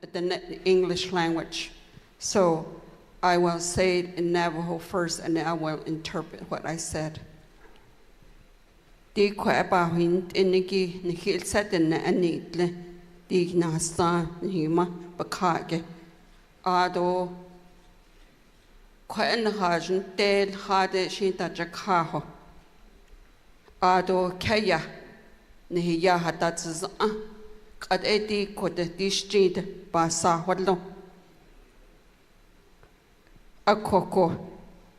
the English language. So I will say it in Navajo first, and then I will interpret what I said. Di kwa ba hin inigi ni hil set in anitle di nasa hima bakage ado kwa en hajen tel hade shinta jakaho ado kaya ni ya hatats qad eti kode dishjid ba sa wadlo akoko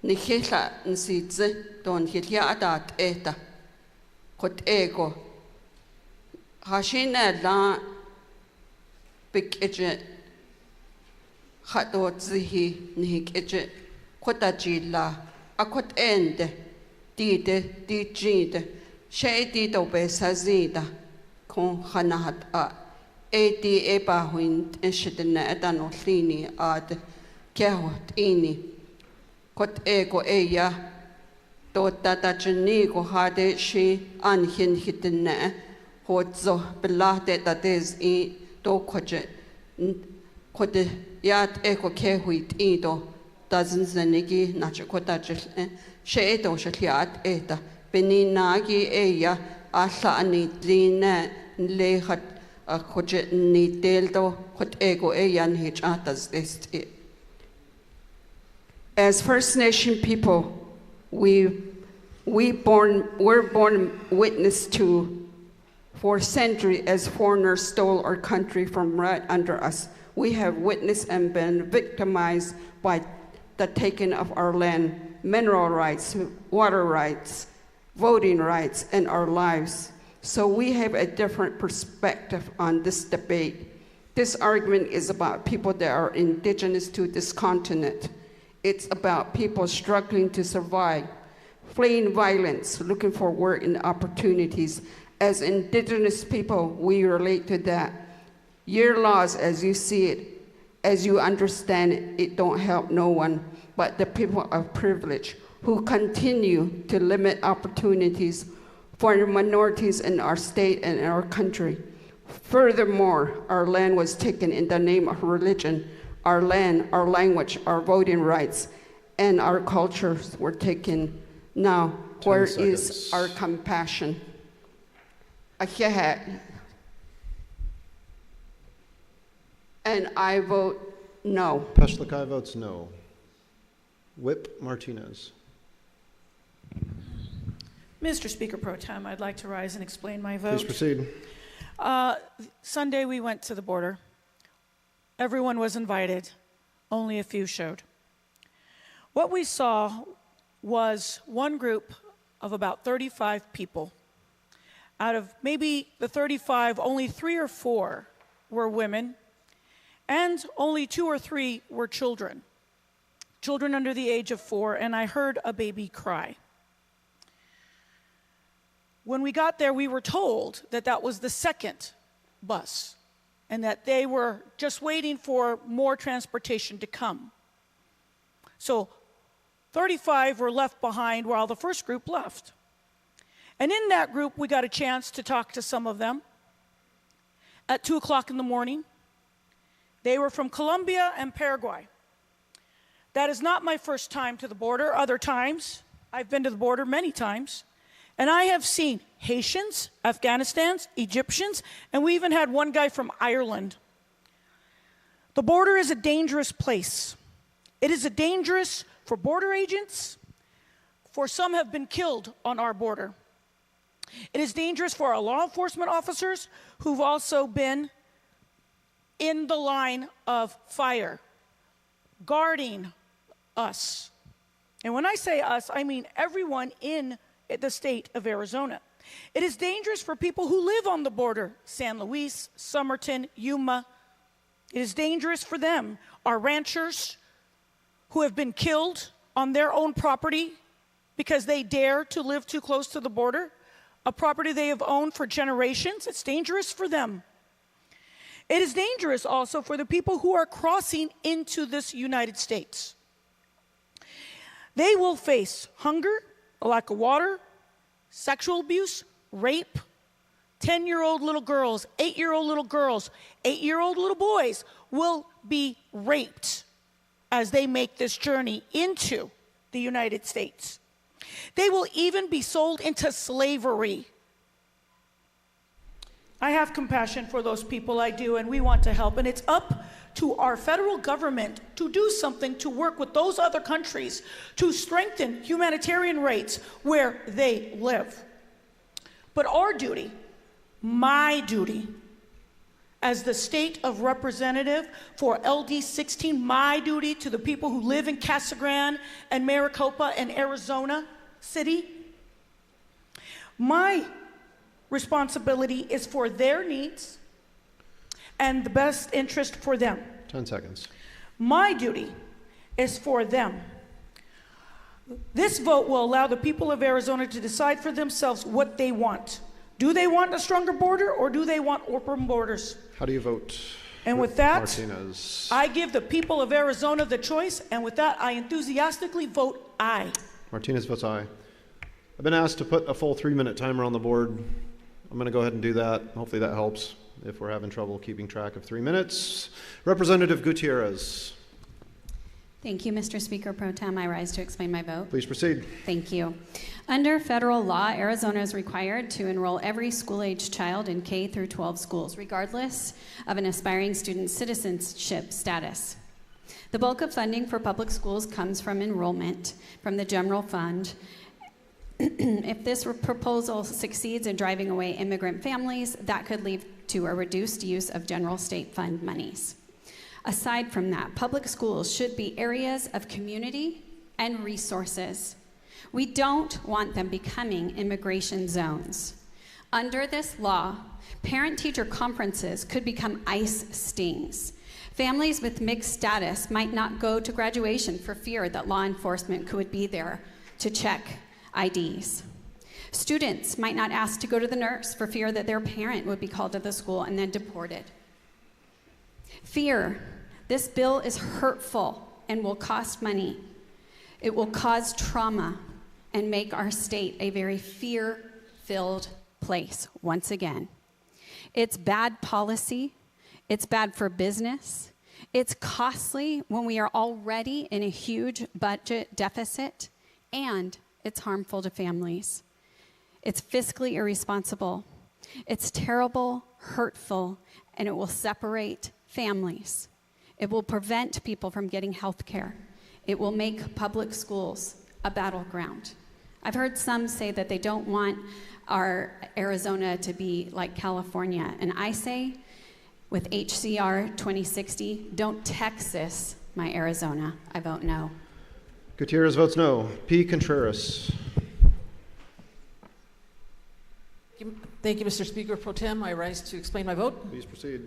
ni hila nsitze don hilya adat eta kot ego hashina la bikeje hato zihi ni keje kotajila akot ende dide dijide shedi do besazida kon hanahat a edi eba huint eshidna edano lini ad kehot ini kot ego eya to tata chini ko hade shi anhin hitne hozo belate tates I do koje kote yat eko kehuit ido doesn't zenigi nacho kotajil she do shliat eta beninagi eya alla anitlina lehat koje ni deldo kot ego eyan hichatas est. As First Nation people, we're born witness to for centuries as foreigners stole our country from right under us. We have witnessed and been victimized by the taking of our land, mineral rights, water rights, voting rights, and our lives. So we have a different perspective on this debate. This argument is about people that are indigenous to this continent. It's about people struggling to survive, fleeing violence, looking for work and opportunities. As indigenous people, we relate to that. Your laws, as you see it, as you understand it, it don't help no one but the people of privilege who continue to limit opportunities for minorities in our state and in our country. Furthermore, our land was taken in the name of religion. Our land, our language, our voting rights, and our cultures were taken. Now, where is our compassion? And I vote no. Peshlikai votes no. Whip Martinez. Mr. Speaker Pro Tem, I'd like to rise and explain my vote. Please proceed. Sunday we went to the border. Everyone was invited, only a few showed. What we saw was one group of about 35 people. Out of maybe the 35, only 3 or 4 were women, and only 2 or 3 were children. Children under the age of 4, and I heard a baby cry. When we got there, we were told that that was the second bus, and that they were just waiting for more transportation to come. So 35 were left behind while the first group left. And in that group, we got a chance to talk to some of them at 2 o'clock in the morning. They were from Colombia and Paraguay. That is not my first time to the border. Other times, I've been to the border many times. And I have seen Haitians, Afghanistans, Egyptians, and we even had one guy from Ireland. The border is a dangerous place. It is dangerous for border agents, for some have been killed on our border. It is dangerous for our law enforcement officers who've also been in the line of fire, guarding us. And when I say us, I mean everyone in the state of Arizona. It is dangerous for people who live on the border, San Luis, Somerton, Yuma. It is dangerous for them, our ranchers who have been killed on their own property because they dare to live too close to the border, a property they have owned for generations. It's dangerous for them. It is dangerous also for the people who are crossing into this United States. They will face hunger, a lack of water, sexual abuse, rape, 10-year-old little girls, 8-year-old little girls, 8-year-old little boys will be raped as they make this journey into the United States. They will even be sold into slavery. I have compassion for those people, I do, and we want to help. And it's up to our federal government to do something to work with those other countries to strengthen humanitarian rights where they live. But our duty, my duty, as the state of representative for LD 16, my duty to the people who live in Casa Grande and Maricopa and Arizona City, my responsibility is for their needs and the best interest for them. 10 seconds. My duty is for them. This vote will allow the people of Arizona to decide for themselves what they want. Do they want a stronger border or do they want open borders? How do you vote? And with that, Martinez. I give the people of Arizona the choice, and with that, I enthusiastically vote aye. Martinez votes aye. I've been asked to put a full 3-minute timer on the board. I'm going to go ahead and do that. Hopefully that helps if we're having trouble keeping track of 3 minutes. Representative Gutierrez, Thank you, Mr. Speaker Pro Tem. I rise to explain my vote. please proceed. Thank you. Under federal law, Arizona is required to enroll every school-age child in K through 12 schools, regardless of an aspiring student's citizenship status. The bulk of funding for public schools comes from enrollment from the general fund. If this proposal succeeds in driving away immigrant families, that could lead to a reduced use of general state fund monies. Aside from that, public schools should be areas of community and resources. We don't want them becoming immigration zones. Under this law, parent-teacher conferences could become ICE stings. Families with mixed status might not go to graduation for fear that law enforcement could be there to check IDs. Students might not ask to go to the nurse for fear that their parent would be called to the school and then deported. Fear. This bill is hurtful and will cost money. It will cause trauma and make our state a very fear-filled place once again. It's bad policy. It's bad for business. It's costly when we are already in a huge budget deficit, and it's harmful to families. It's fiscally irresponsible. It's terrible, hurtful, and it will separate families. It will prevent people from getting health care. It will make public schools a battleground. I've heard some say that they don't want our Arizona to be like California, and I say, with HCR 2060, don't Texas my Arizona. I vote no. Gutierrez votes no. P. Contreras. Thank you, Mr. Speaker Pro Tem. I rise to explain my vote. Please proceed.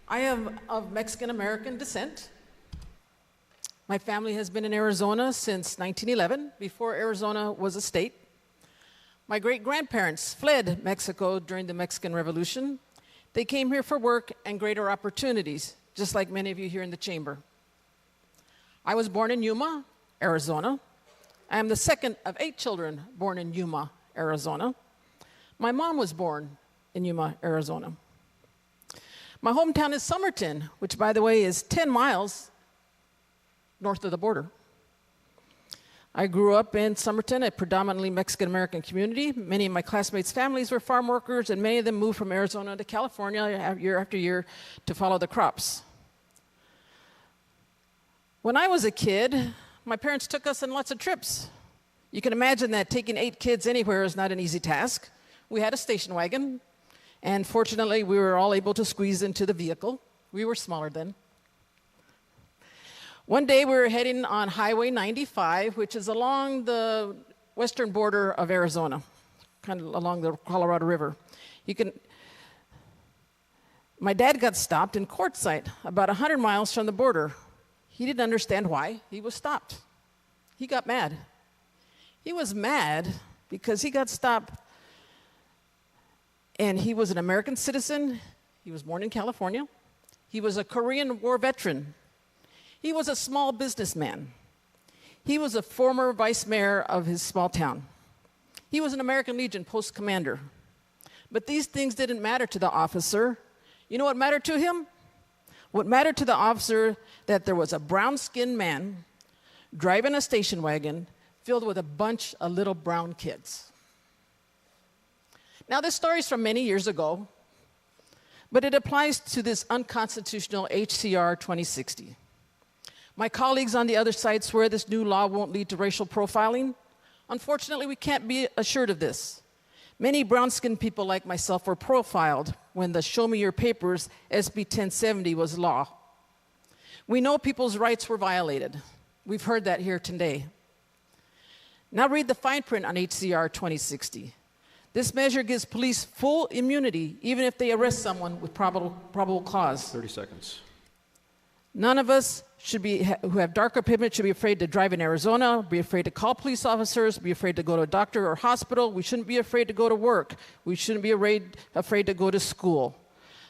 I am of Mexican-American descent. My family has been in Arizona since 1911, before Arizona was a state. My great-grandparents fled Mexico during the Mexican Revolution. They came here for work and greater opportunities, just like many of you here in the chamber. I was born in Yuma, Arizona. I am the second of 8 children born in Yuma, Arizona. My mom was born in Yuma, Arizona. My hometown is Somerton, which, by the way, is 10 miles north of the border. I grew up in Somerton, a predominantly Mexican-American community. Many of my classmates' families were farm workers, and many of them moved from Arizona to California year after year to follow the crops. When I was a kid, my parents took us on lots of trips. You can imagine that taking 8 kids anywhere is not an easy task. We had a station wagon, and fortunately, we were all able to squeeze into the vehicle. We were smaller then. One day, we were heading on Highway 95, which is along the western border of Arizona, kind of along the Colorado River. My dad got stopped in Quartzsite, about 100 miles from the border. He didn't understand why he was stopped. He got mad. He was mad because he got stopped, and he was an American citizen. He was born in California. He was a Korean War veteran. He was a small businessman. He was a former vice mayor of his small town. He was an American Legion post commander. But these things didn't matter to the officer. You know what mattered to him? What mattered to the officer, that there was a brown-skinned man driving a station wagon filled with a bunch of little brown kids. Now, this story is from many years ago, but it applies to this unconstitutional HCR 2060. My colleagues on the other side swear this new law won't lead to racial profiling. Unfortunately, we can't be assured of this. Many brown-skinned people like myself were profiled when the Show Me Your Papers SB 1070 was law. We know people's rights were violated. We've heard that here today. Now read the fine print on HCR 2060. This measure gives police full immunity even if they arrest someone with probable cause. 30 seconds. None of us who have darker pigment should be afraid to drive in Arizona, be afraid to call police officers, be afraid to go to a doctor or hospital. We shouldn't be afraid to go to work. We shouldn't be afraid to go to school.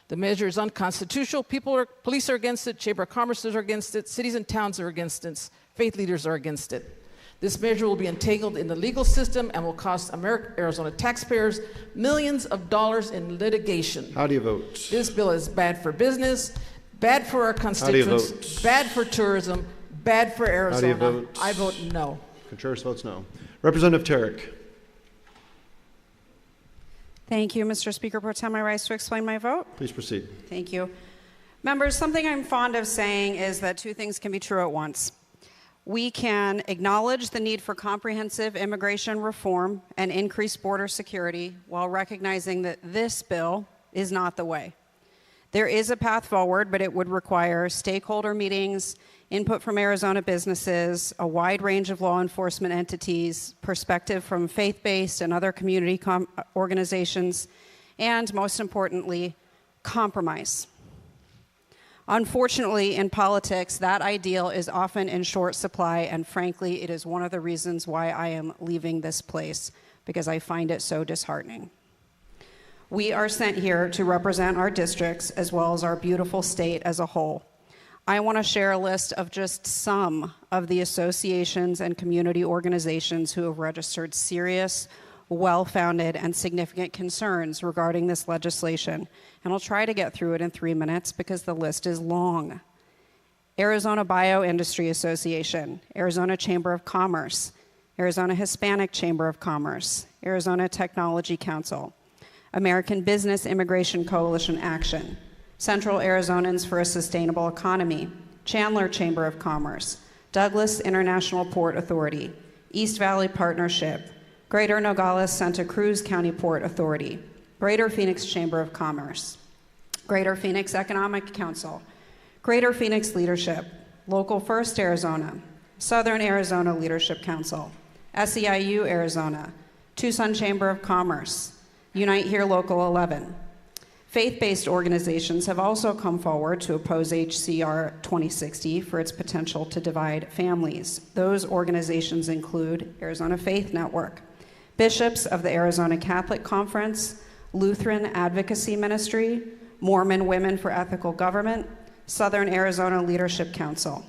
The measure is unconstitutional. Police are against it, Chamber of Commerce are against it, cities and towns are against it, faith leaders are against it. This measure will be entangled in the legal system and will cost Arizona taxpayers millions of dollars in litigation. How do you vote? This bill is bad for business, bad for our constituents, vote? bad for tourism, bad for Arizona. How do you vote? I vote no. Contreras votes no. Representative Tarek. Thank you, Mr. Speaker Pro Tem. I rise to explain my vote. Please proceed. Thank you. Members, something I'm fond of saying is that two things can be true at once. We can acknowledge the need for comprehensive immigration reform and increased border security while recognizing that this bill is not the way. There is a path forward, but it would require stakeholder meetings, input from Arizona businesses, a wide range of law enforcement entities, perspective from faith-based and other community organizations, and most importantly, compromise. Unfortunately, in politics, that ideal is often in short supply, and frankly, it is one of the reasons why I am leaving this place, because I find it so disheartening. We are sent here to represent our districts as well as our beautiful state as a whole. I want to share a list of just some of the associations and community organizations who have registered serious, well-founded, and significant concerns regarding this legislation. And I'll try to get through it in 3 minutes because the list is long. Arizona Bioindustry Association, Arizona Chamber of Commerce, Arizona Hispanic Chamber of Commerce, Arizona Technology Council, American Business Immigration Coalition Action, Central Arizonans for a Sustainable Economy, Chandler Chamber of Commerce, Douglas International Port Authority, East Valley Partnership, Greater Nogales-Santa Cruz County Port Authority, Greater Phoenix Chamber of Commerce, Greater Phoenix Economic Council, Greater Phoenix Leadership, Local First Arizona, Southern Arizona Leadership Council, SEIU Arizona, Tucson Chamber of Commerce, Unite Here Local 11. Faith-based organizations have also come forward to oppose HCR 2060 for its potential to divide families. Those organizations include Arizona Faith Network, Bishops of the Arizona Catholic Conference, Lutheran Advocacy Ministry, Mormon Women for Ethical Government, Southern Arizona Leadership Council.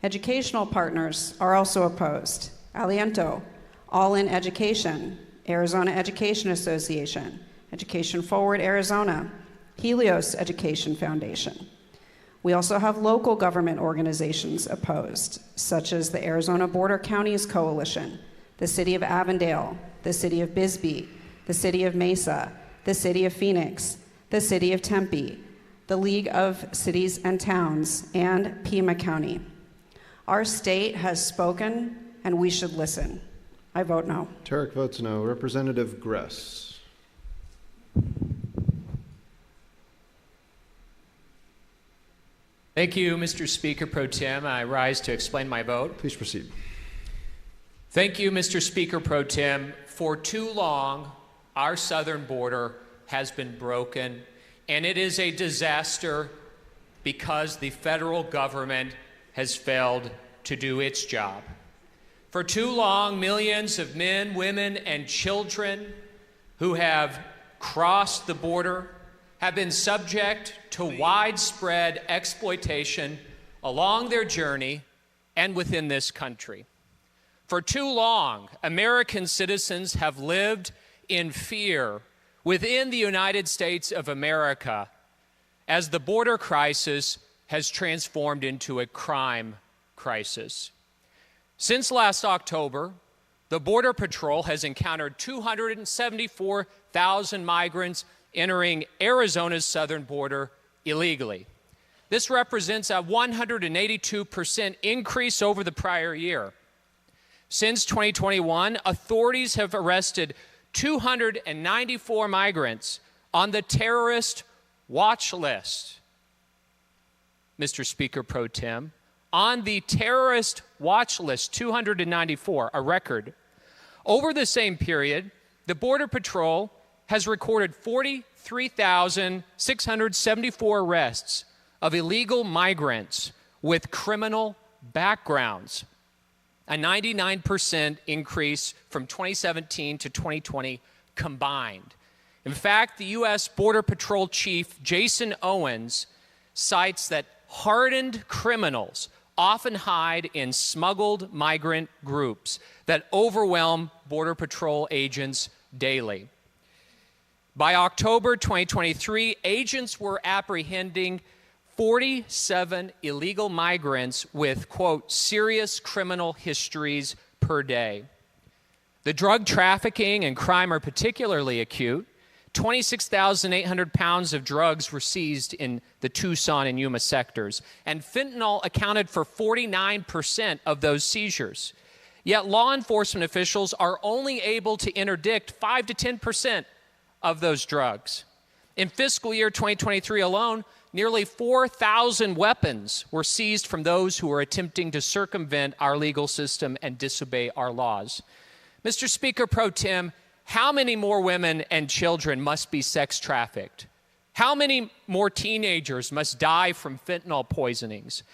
Educational partners are also opposed. Aliento, All In Education, Arizona Education Association, Education Forward Arizona, Helios Education Foundation. We also have local government organizations opposed, such as the Arizona Border Counties Coalition, the City of Avondale, the City of Bisbee, the City of Mesa, the City of Phoenix, the City of Tempe, the League of Cities and Towns, and Pima County. Our state has spoken, and we should listen. I vote no. Tarek votes no. Representative Gress. Thank you, Mr. Speaker Pro Tem. I rise to explain my vote. Please proceed. Thank you, Mr. Speaker Pro Tem. For too long, our southern border has been broken, and it is a disaster because the federal government has failed to do its job. For too long, millions of men, women, and children who have crossed the border have been subject to widespread exploitation along their journey and within this country. For too long, American citizens have lived in fear within the United States of America as the border crisis has transformed into a crime crisis. Since last October, the Border Patrol has encountered 274,000 migrants entering Arizona's southern border illegally. This represents a 182% increase over the prior year. Since 2021, authorities have arrested 294 migrants on the terrorist watch list. Mr. Speaker Pro Tem, on the terrorist watch list, 294, a record. Over the same period, the Border Patrol has recorded 43,674 arrests of illegal migrants with criminal backgrounds, a 99% increase from 2017 to 2020 combined. In fact, the U.S. Border Patrol Chief Jason Owens cites that hardened criminals often hide in smuggled migrant groups that overwhelm Border Patrol agents daily. By October 2023, agents were apprehending 47 illegal migrants with, quote, serious criminal histories per day. The drug trafficking and crime are particularly acute. 26,800 pounds of drugs were seized in the Tucson and Yuma sectors, and fentanyl accounted for 49% of those seizures. Yet law enforcement officials are only able to interdict 5 to 10% of those drugs. In fiscal year 2023 alone, nearly 4,000 weapons were seized from those who were attempting to circumvent our legal system and disobey our laws. Mr. Speaker Pro Tem, how many more women and children must be sex trafficked? How many more teenagers must die from fentanyl poisonings?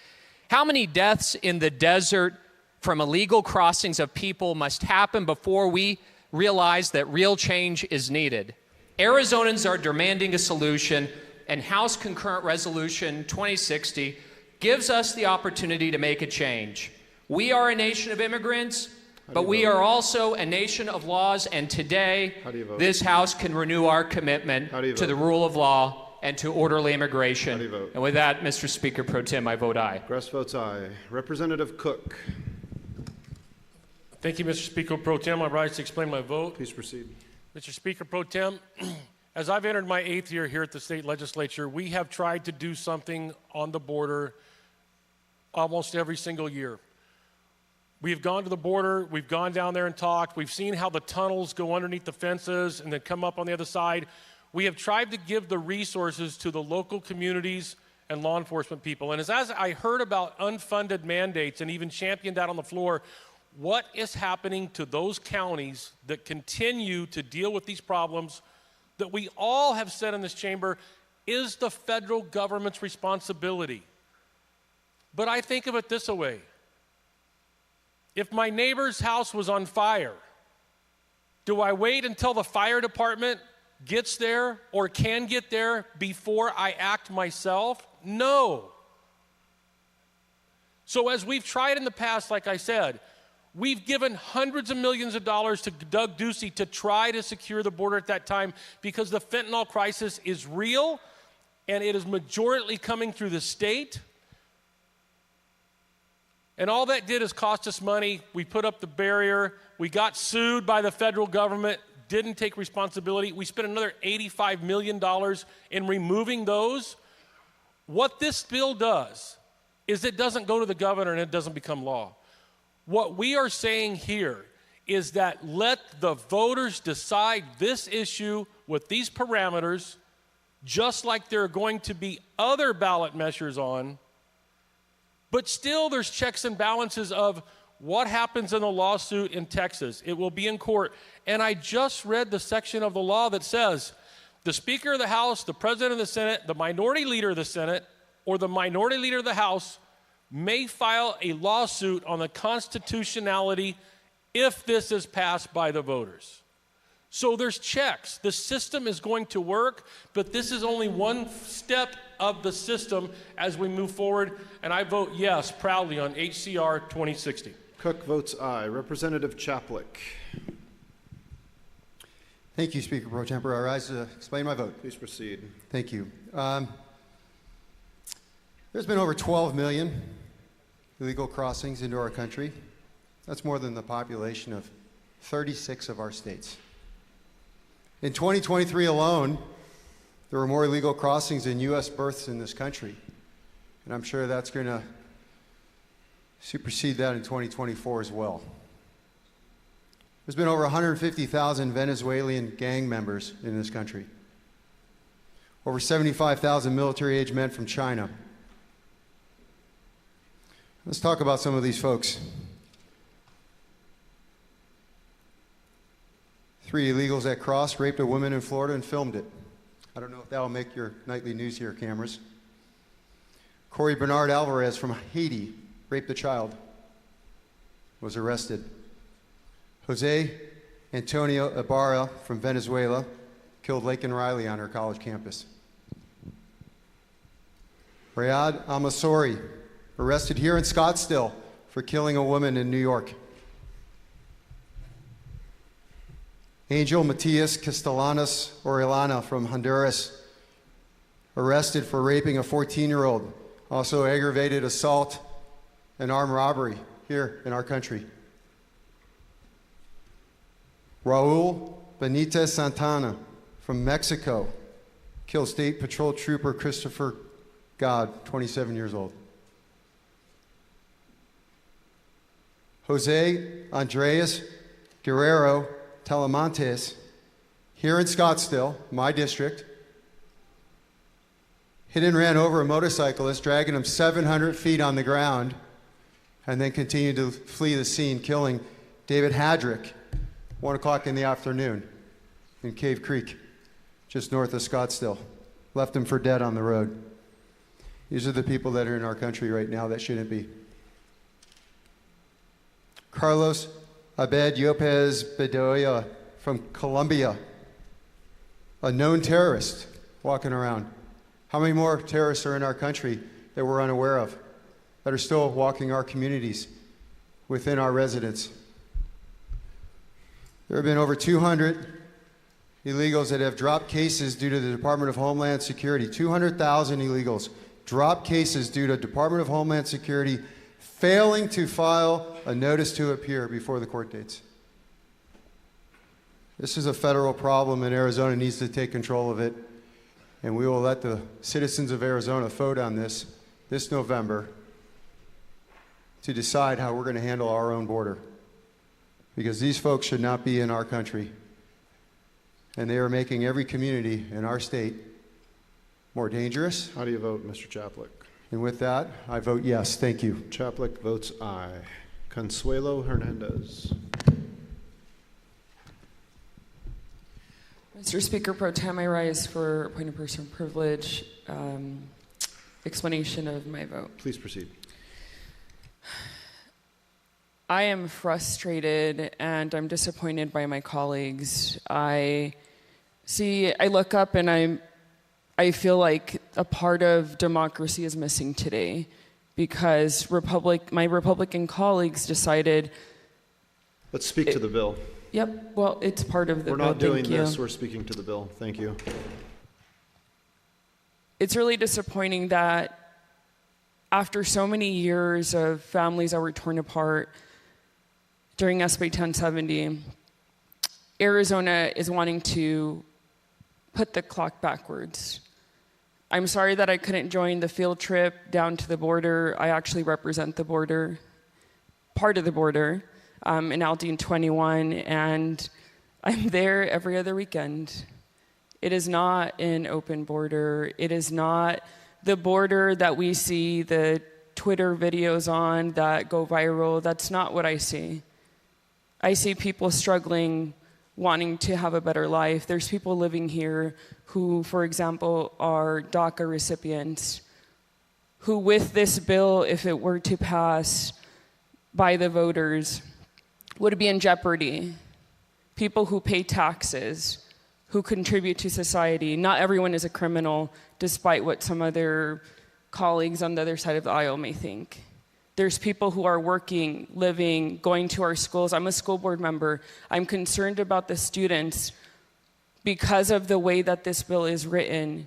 How many deaths in the desert from illegal crossings of people must happen before we realize that real change is needed? Arizonans are demanding a solution, and House Concurrent Resolution 2060 gives us the opportunity to make a change. We are a nation of immigrants, but we are also a nation of laws, and today this House can renew our commitment to the rule of law and to orderly immigration. And with that, Mr. Speaker Pro Tem, I vote aye. Gress votes aye. Representative Cook. Thank you, Mr. Speaker Pro Tem. I rise to explain my vote. Please proceed. Mr. Speaker Pro Tem, as I've entered my 8th year here at the state legislature, we have tried to do something on the border almost every single year. We've gone to the border, we've gone down there and talked, we've seen how the tunnels go underneath the fences and then come up on the other side. We have tried to give the resources to the local communities and law enforcement people. And as I heard about unfunded mandates and even championed that on the floor, what is happening to those counties that continue to deal with these problems that we all have said in this chamber is the federal government's responsibility? But I think of it this way. If my neighbor's house was on fire, do I wait until the fire department gets there or can get there before I act myself? No. So as we've tried in the past, like I said, we've given hundreds of millions of dollars to Doug Ducey to try to secure the border at that time because the fentanyl crisis is real and it is majorly coming through the state. And all that did is cost us money. We put up the barrier. We got sued by the federal government, didn't take responsibility. We spent another $85 million in removing those. What this bill does is it doesn't go to the governor and it doesn't become law. What we are saying here is that let the voters decide this issue with these parameters, just like there are going to be other ballot measures on. But still, there's checks and balances of what happens in the lawsuit in Texas. It will be in court. And I just read the section of the law that says the Speaker of the House, the President of the Senate, the Minority Leader of the Senate, or the Minority Leader of the House may file a lawsuit on the constitutionality if this is passed by the voters. So there's checks. The system is going to work, but this is only one step of the system as we move forward. And I vote yes proudly on HCR 2060. Cook votes aye. Representative Chaplik. Thank you, Speaker Pro Tempore. I rise to explain my vote. Please proceed. Thank you. There's been over 12 million illegal crossings into our country. That's more than the population of 36 of our states. In 2023 alone, there were more illegal crossings than U.S. births in this country. And I'm sure that's going to supersede that in 2024 as well. There's been over 150,000 Venezuelan gang members in this country. Over 75,000 military-age men from China. Let's talk about some of these folks. 3 illegals that crossed, raped a woman in Florida and filmed it. I don't know if that'll make your nightly news here, cameras. Corey Bernard Alvarez from Haiti raped a child, was arrested. Jose Antonio Ibarra from Venezuela killed Laken Riley on her college campus. Riyad Almasori, arrested here in Scottsdale for killing a woman in New York. Angel Matias Castellanos Orellana from Honduras, arrested for raping a 14-year-old, also aggravated assault and armed robbery here in our country. Raul Benitez Santana from Mexico killed State Patrol Trooper Christopher God, 27 years old. Jose Andres Guerrero Talamantes, here in Scottsdale, my district, hit and ran over a motorcyclist, dragging him 700 feet on the ground, and then continued to flee the scene, killing David Hadrick, 1 o'clock in the afternoon in Cave Creek, just north of Scottsdale. Left him for dead on the road. These are the people that are in our country right now that shouldn't be. Carlos Abed Lopez Bedoya from Colombia, a known terrorist walking around. How many more terrorists are in our country that we're unaware of, that are still walking our communities within our residents? There have been over 200 illegals that have dropped cases due to the Department of Homeland Security. 200,000 illegals dropped cases due to Department of Homeland Security failing to file a notice to appear before the court dates. This is a federal problem, and Arizona needs to take control of it. And we will let the citizens of Arizona vote on this November to decide how we're going to handle our own border. Because these folks should not be in our country. And they are making every community in our state more dangerous. How do you vote, Mr. Chaplik? And with that, I vote yes. Thank you. Chaplik votes aye. Consuelo Hernandez. Mr. Speaker Pro Tem, I rise for point of personal privilege, explanation of my vote. Please proceed. I am frustrated and I'm disappointed by my colleagues. I look up and I feel like a part of democracy is missing today because my Republican colleagues decided. Let's speak to the bill. Yep, well, it's part of the bill. We're not doing Thank you. this, we're speaking to the bill. Thank you. It's really disappointing that after so many years of families that were torn apart during SB 1070, Arizona is wanting to put the clock backwards. I'm sorry that I couldn't join the field trip down to the border. I actually represent the border, part of the border, in Aldine 21, and I'm there every other weekend. It is not an open border. It is not the border that we see the Twitter videos on that go viral. That's not what I see. I see people struggling, wanting to have a better life. There's people living here who, for example, are DACA recipients, who with this bill, if it were to pass by the voters, would be in jeopardy. People who pay taxes, who contribute to society. Not everyone is a criminal, despite what some other colleagues on the other side of the aisle may think. There's people who are working, living, going to our schools. I'm a school board member. I'm concerned about the students because of the way that this bill is written,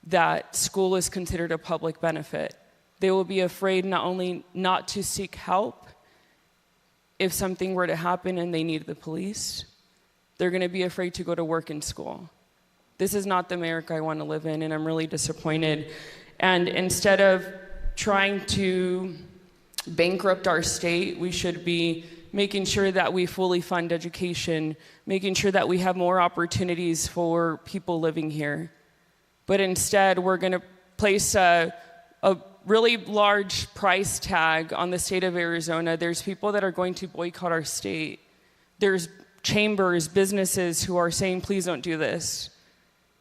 that school is considered a public benefit. They will be afraid not only not to seek help if something were to happen and they need the police, they're going to be afraid to go to work in school. This is not the America I want to live in, and I'm really disappointed. And instead of trying to bankrupt our state, we should be making sure that we fully fund education, making sure that we have more opportunities for people living here. But instead, we're going to place a really large price tag on the state of Arizona. There's people that are going to boycott our state. There's chambers, businesses who are saying, please don't do this.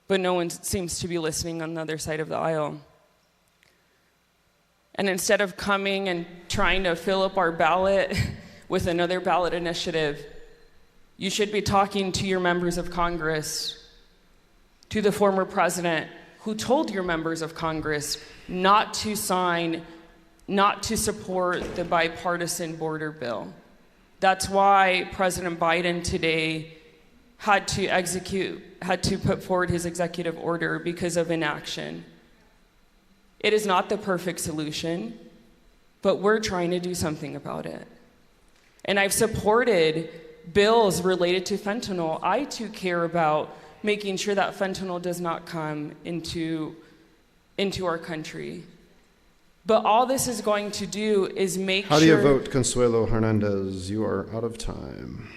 But no one seems to be listening on the other side of the aisle. And instead of coming and trying to fill up our ballot with another ballot initiative, you should be talking to your members of Congress, to the former president who told your members of Congress not to sign, not to support the bipartisan border bill. That's why President Biden today had to put forward his executive order because of inaction. It is not the perfect solution, but we're trying to do something about it. And I've supported bills related to fentanyl. I too care about making sure that fentanyl does not come into our country. But all this is going to do is make sure... How do you vote, Consuelo Hernandez? You are out of time.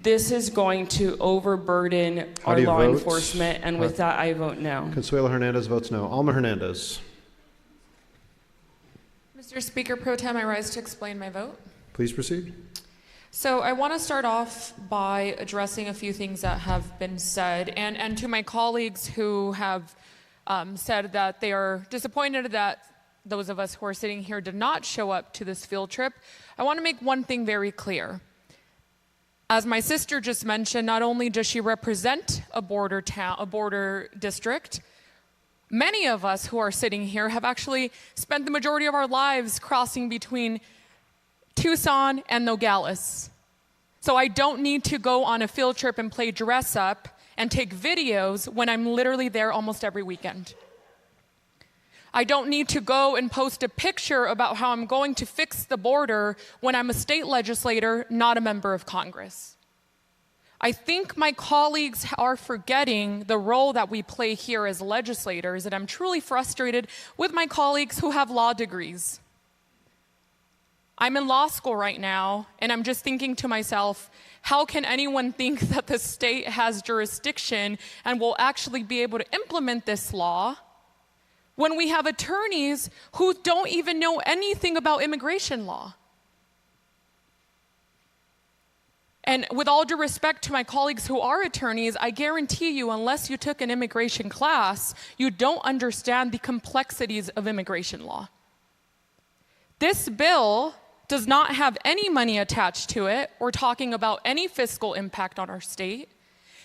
This is going to overburden our law enforcement, and with that, I vote no. Consuelo Hernandez votes no. Alma Hernandez. Mr. Speaker Pro Tem, I rise to explain my vote. Please proceed. So I want to start off by addressing a few things that have been said, and to my colleagues who have said that they are disappointed that those of us who are sitting here did not show up to this field trip. I want to make one thing very clear. As my sister just mentioned, not only does she represent a border town, a border district, many of us who are sitting here have actually spent the majority of our lives crossing between Tucson and Nogales. So I don't need to go on a field trip and play dress up and take videos when I'm literally there almost every weekend. I don't need to go and post a picture about how I'm going to fix the border when I'm a state legislator, not a member of Congress. I think my colleagues are forgetting the role that we play here as legislators, and I'm truly frustrated with my colleagues who have law degrees. I'm in law school right now, and I'm just thinking to myself, how can anyone think that the state has jurisdiction and will actually be able to implement this law when we have attorneys who don't even know anything about immigration law? And with all due respect to my colleagues who are attorneys, I guarantee you, unless you took an immigration class, you don't understand the complexities of immigration law. This bill does not have any money attached to it or talking about any fiscal impact on our state.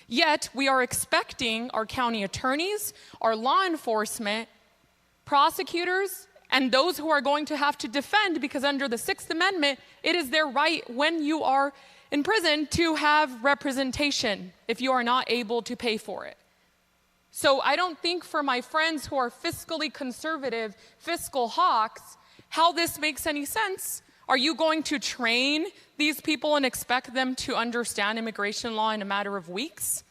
Yet we are expecting our county attorneys, our law enforcement, prosecutors, and those who are going to have to defend, because under the Sixth Amendment, it is their right when you are in prison to have representation if you are not able to pay for it. So I don't think for my friends who are fiscally conservative, fiscal hawks, how this makes any sense. Are you going to train these people and expect them to understand immigration law in a matter of weeks?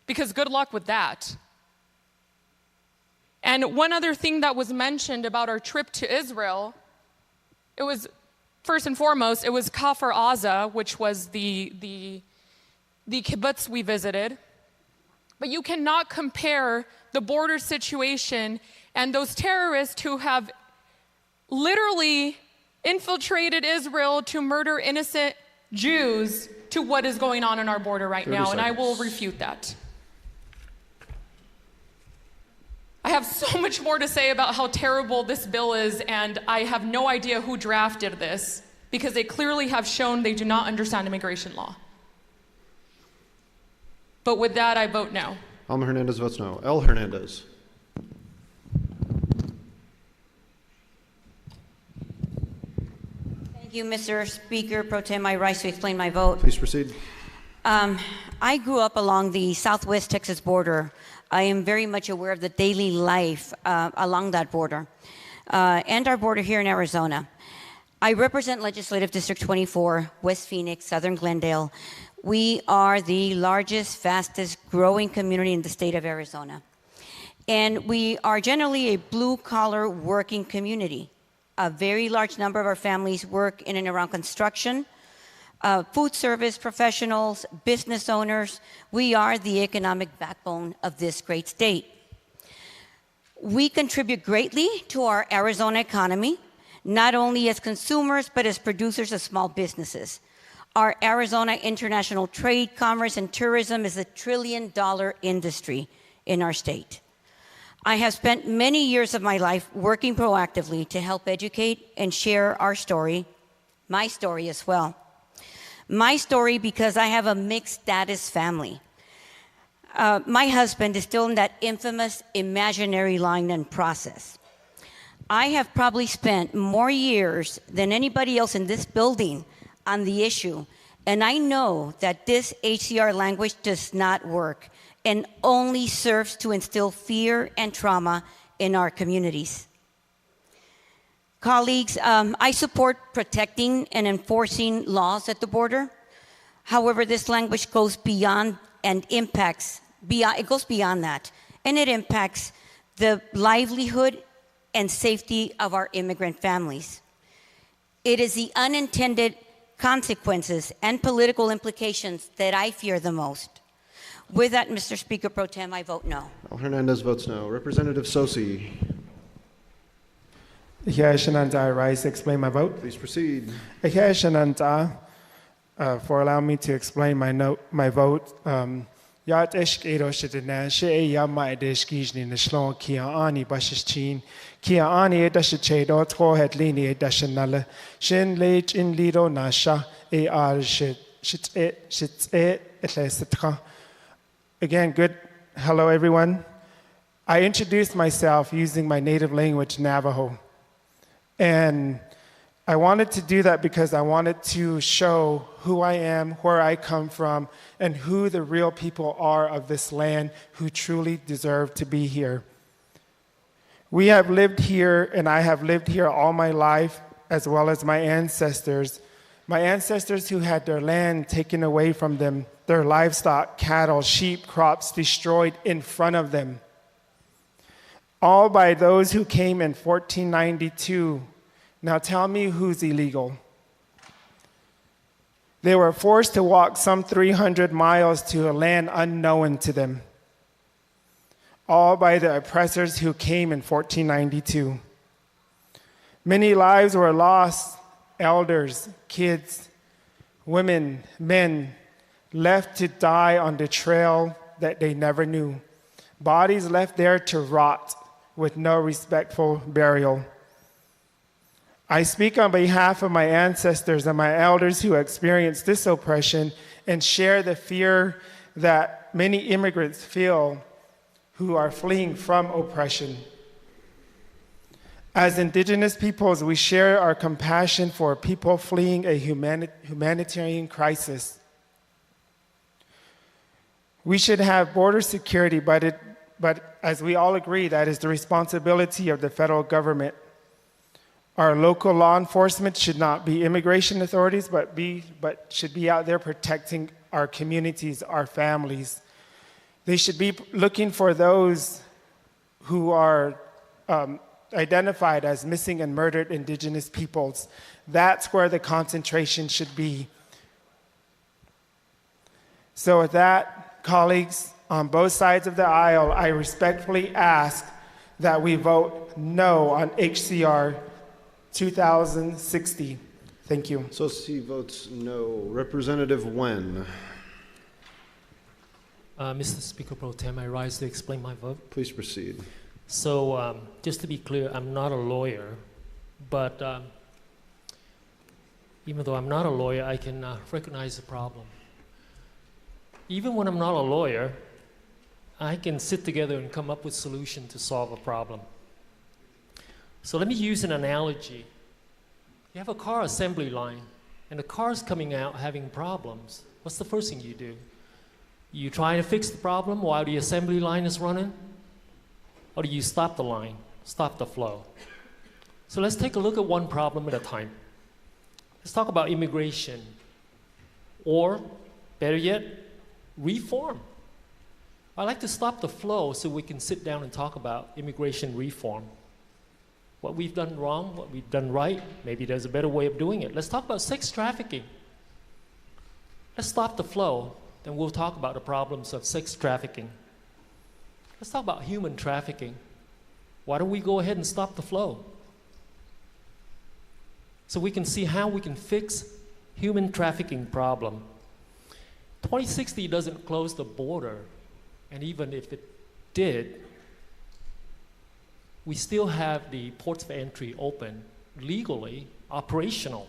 Because good luck with that. And one other thing that was mentioned about our trip to Israel, it was, first and foremost, it was Kfar Aza, which was the kibbutz we visited. But you cannot compare the border situation and those terrorists who have literally infiltrated Israel to murder innocent Jews to what is going on in our border right now, and I will refute that. I have so much more to say about how terrible this bill is, and I have no idea who drafted this, because they clearly have shown they do not understand immigration law. But with that, I vote no. Alma Hernandez votes no. El Hernandez. you, Mr. Speaker Pro Tem. I rise to explain my vote. Please proceed. I grew up along the southwest Texas border. I am very much aware of the daily life along that border and our border here in Arizona. I represent Legislative District 24, West Phoenix, Southern Glendale. We are the largest, fastest growing community in the state of Arizona. And we are generally a blue-collar working community. A very large number of our families work in and around construction, food service professionals, business owners. We are the economic backbone of this great state. We contribute greatly to our Arizona economy, not only as consumers, but as producers of small businesses. Our Arizona international trade, commerce, and tourism is a $1 trillion industry in our state. I have spent many years of my life working proactively to help educate and share our story, my story as well. My story because I have a mixed status family. My husband is still in that infamous imaginary line and process. I have probably spent more years than anybody else in this building on the issue, and I know that this HCR language does not work and only serves to instill fear and trauma in our communities. Colleagues, I support protecting and enforcing laws at the border. However, this language goes beyond and impacts, it goes beyond that, and it impacts the livelihood and safety of our immigrant families. It is the unintended consequences and political implications that I fear the most. With that, Mr. Speaker Pro Tem, I vote no. Al Hernandez votes no. Representative Sosi. I rise to explain my vote. Please proceed. For allowing me to explain my vote. Yat eshkero shitana she yama deshkijni nishlon kia ani bashichin kia ani dashichedo tro hetlini dashanala shin late in lido nasha ar shit etlesitra. Again, good hello everyone. I introduced myself using my native language Navajo. And I wanted to do that because I wanted to show who I am, where I come from, and who the real people are of this land who truly deserve to be here. We have lived here, and I have lived here all my life, as well as my ancestors who had their land taken away from them, their livestock, cattle, sheep, crops destroyed in front of them. All by those who came in 1492. Now tell me who's illegal. They were forced to walk some 300 miles to a land unknown to them, all by the oppressors who came in 1492. Many lives were lost, elders, kids, women, men, left to die on the trail that they never knew, bodies left there to rot with no respectful burial. I speak on behalf of my ancestors and my elders who experienced this oppression and share the fear that many immigrants feel who are fleeing from oppression. As Indigenous peoples, we share our compassion for people fleeing a humanitarian crisis. We should have border security, but as we all agree, that is the responsibility of the federal government. Our local law enforcement should not be immigration authorities, but should be out there protecting our communities, our families. They should be looking for those who are identified as missing and murdered Indigenous peoples. That's where the concentration should be. So with that, colleagues, on both sides of the aisle, I respectfully ask that we vote no on HCR 2060. Thank you. Sosi votes no. Representative Nguyen. Mr. Speaker Pro Tem, I rise to explain my vote. Please proceed. So just to be clear, I'm not a lawyer, but even though I'm not a lawyer, I can recognize the problem. Even when I'm not a lawyer, I can sit together and come up with solutions to solve a problem. So let me use an analogy. You have a car assembly line, and the car's coming out having problems. What's the first thing you do? You try to fix the problem while the assembly line is running? Or do you stop the line, stop the flow? So let's take a look at one problem at a time. Let's talk about immigration, or better yet, reform. I'd like to stop the flow so we can sit down and talk about immigration reform. What we've done wrong, what we've done right, maybe there's a better way of doing it. Let's talk about sex trafficking. Let's stop the flow, then we'll talk about the problems of sex trafficking. Let's talk about human trafficking. Why don't we go ahead and stop the flow? So we can see how we can fix human trafficking problem. 2060 doesn't close the border, and even if it did, we still have the ports of entry open, legally, operational.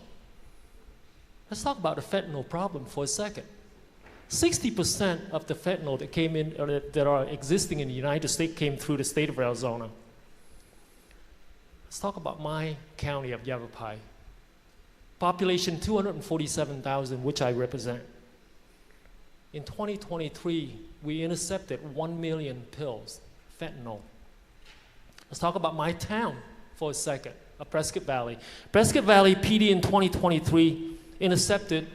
Let's talk about the fentanyl problem for a second. 60% of the fentanyl that came in, or that are existing in the United States came through the state of Arizona. Let's talk about my county of Yavapai. Population 247,000, which I represent. In 2023, we intercepted 1 million pills, fentanyl. Let's talk about my town for a second, Prescott Valley. Prescott Valley PD in 2023 intercepted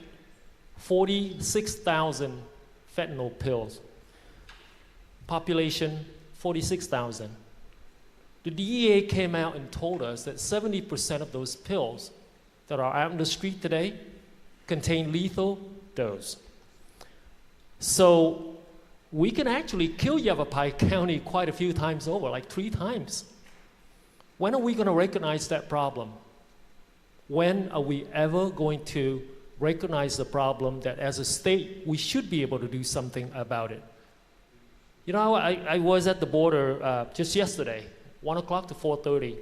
46,000 fentanyl pills. Population 46,000. The DEA came out and told us that 70% of those pills that are out in the street today contain lethal dose. So we can actually kill Yavapai County quite a few times over, like 3 times. When are we going to recognize that problem? When are we ever going to recognize the problem that as a state, we should be able to do something about it? You know, I was at the border just yesterday, 1 o'clock to 4:30.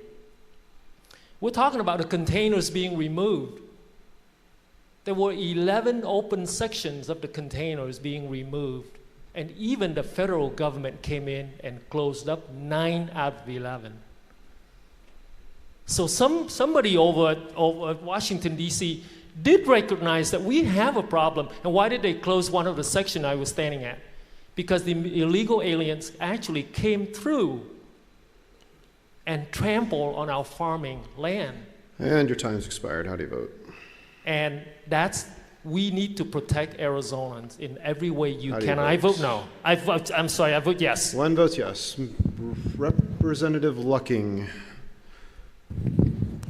We're talking about the containers being removed. There were 11 open sections of the containers being removed, and even the federal government came in and closed up 9 out of 11. So somebody over at Washington, D.C. did recognize that we have a problem. And why did they close one of the sections I was standing at? Because the illegal aliens actually came through and trampled on our farming land. And your time's expired. How do you vote? And we need to protect Arizonans in every way you How do can. you I vote? vote no. I'm sorry, I vote yes. One votes yes. Representative Lucking.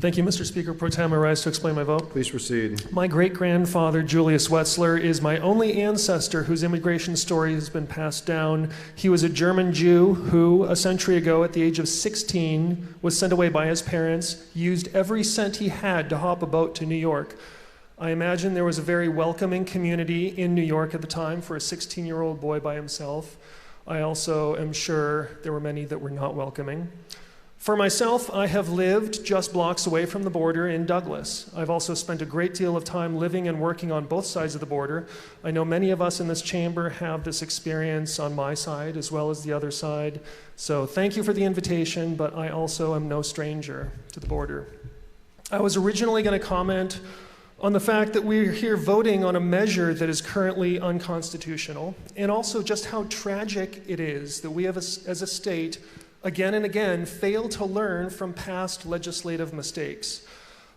Thank you, Mr. Speaker. Pro Tem, I rise to explain my vote. Please proceed. My great-grandfather, Julius Wetzler, is my only ancestor whose immigration story has been passed down. He was a German Jew who, a century ago, at the age of 16, was sent away by his parents, used every cent he had to hop a boat to New York. I imagine there was a very welcoming community in New York at the time for a 16-year-old boy by himself. I also am sure there were many that were not welcoming. For myself, I have lived just blocks away from the border in Douglas. I've also spent a great deal of time living and working on both sides of the border. I know many of us in this chamber have this experience on my side as well as the other side. So thank you for the invitation, but I also am no stranger to the border. I was originally going to comment on the fact that we're here voting on a measure that is currently unconstitutional, and also just how tragic it is that we have, as a state, again and again, fail to learn from past legislative mistakes.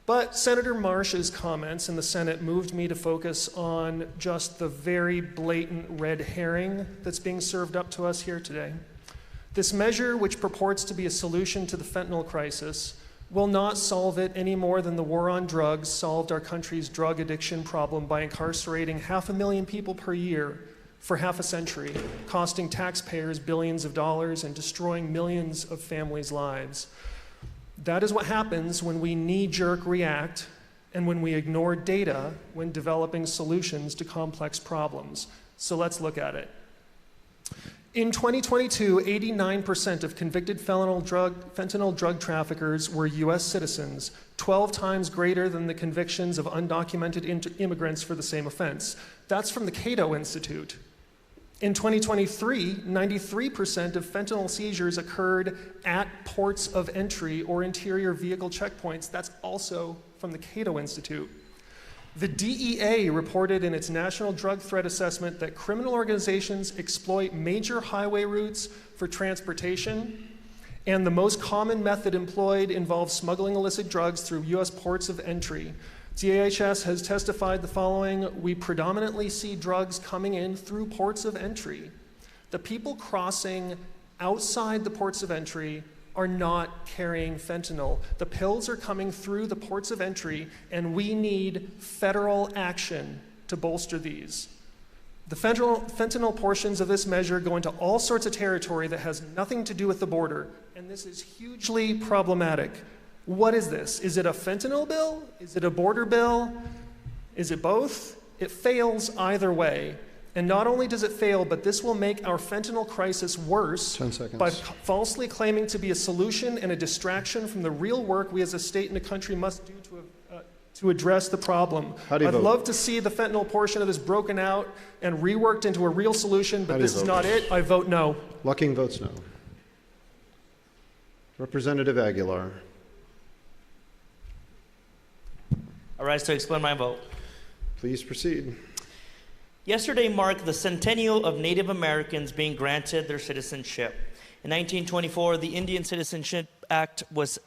But Senator Marsh's comments in the Senate moved me to focus on just the very blatant red herring that's being served up to us here today. This measure, which purports to be a solution to the fentanyl crisis, will not solve it any more than the war on drugs solved our country's drug addiction problem by incarcerating 500,000 people per year for half a century, costing taxpayers billions of dollars and destroying millions of families' lives. That is what happens when we knee-jerk react and when we ignore data when developing solutions to complex problems. So let's look at it. In 2022, 89% of convicted fentanyl drug traffickers were US citizens, 12 times greater than the convictions of undocumented immigrants for the same offense. That's from the Cato Institute. In 2023, 93% of fentanyl seizures occurred at ports of entry or interior vehicle checkpoints. That's also from the Cato Institute. The DEA reported in its National Drug Threat Assessment that criminal organizations exploit major highway routes for transportation, and the most common method employed involves smuggling illicit drugs through U.S. ports of entry. DHS has testified the following: we predominantly see drugs coming in through ports of entry. The people crossing outside the ports of entry are not carrying fentanyl. The pills are coming through the ports of entry, and we need federal action to bolster these. The fentanyl portions of this measure go into all sorts of territory that has nothing to do with the border, and this is hugely problematic. What is this? Is it a fentanyl bill? Is it a border bill? Is it both? It fails either way. And not only does it fail, but this will make our fentanyl crisis worse 10 seconds. by falsely claiming to be a solution and a distraction from the real work we as a state and a country must do to address the problem. How do you I'd vote? love to see the fentanyl portion of this broken out and reworked into a real solution, but How do you this is vote? not it. I vote no. Lucking votes no. Representative Aguilar. I rise to explain my vote. Please proceed. Yesterday marked the centennial of Native Americans being granted their citizenship. In 1924, the Indian Citizenship Act was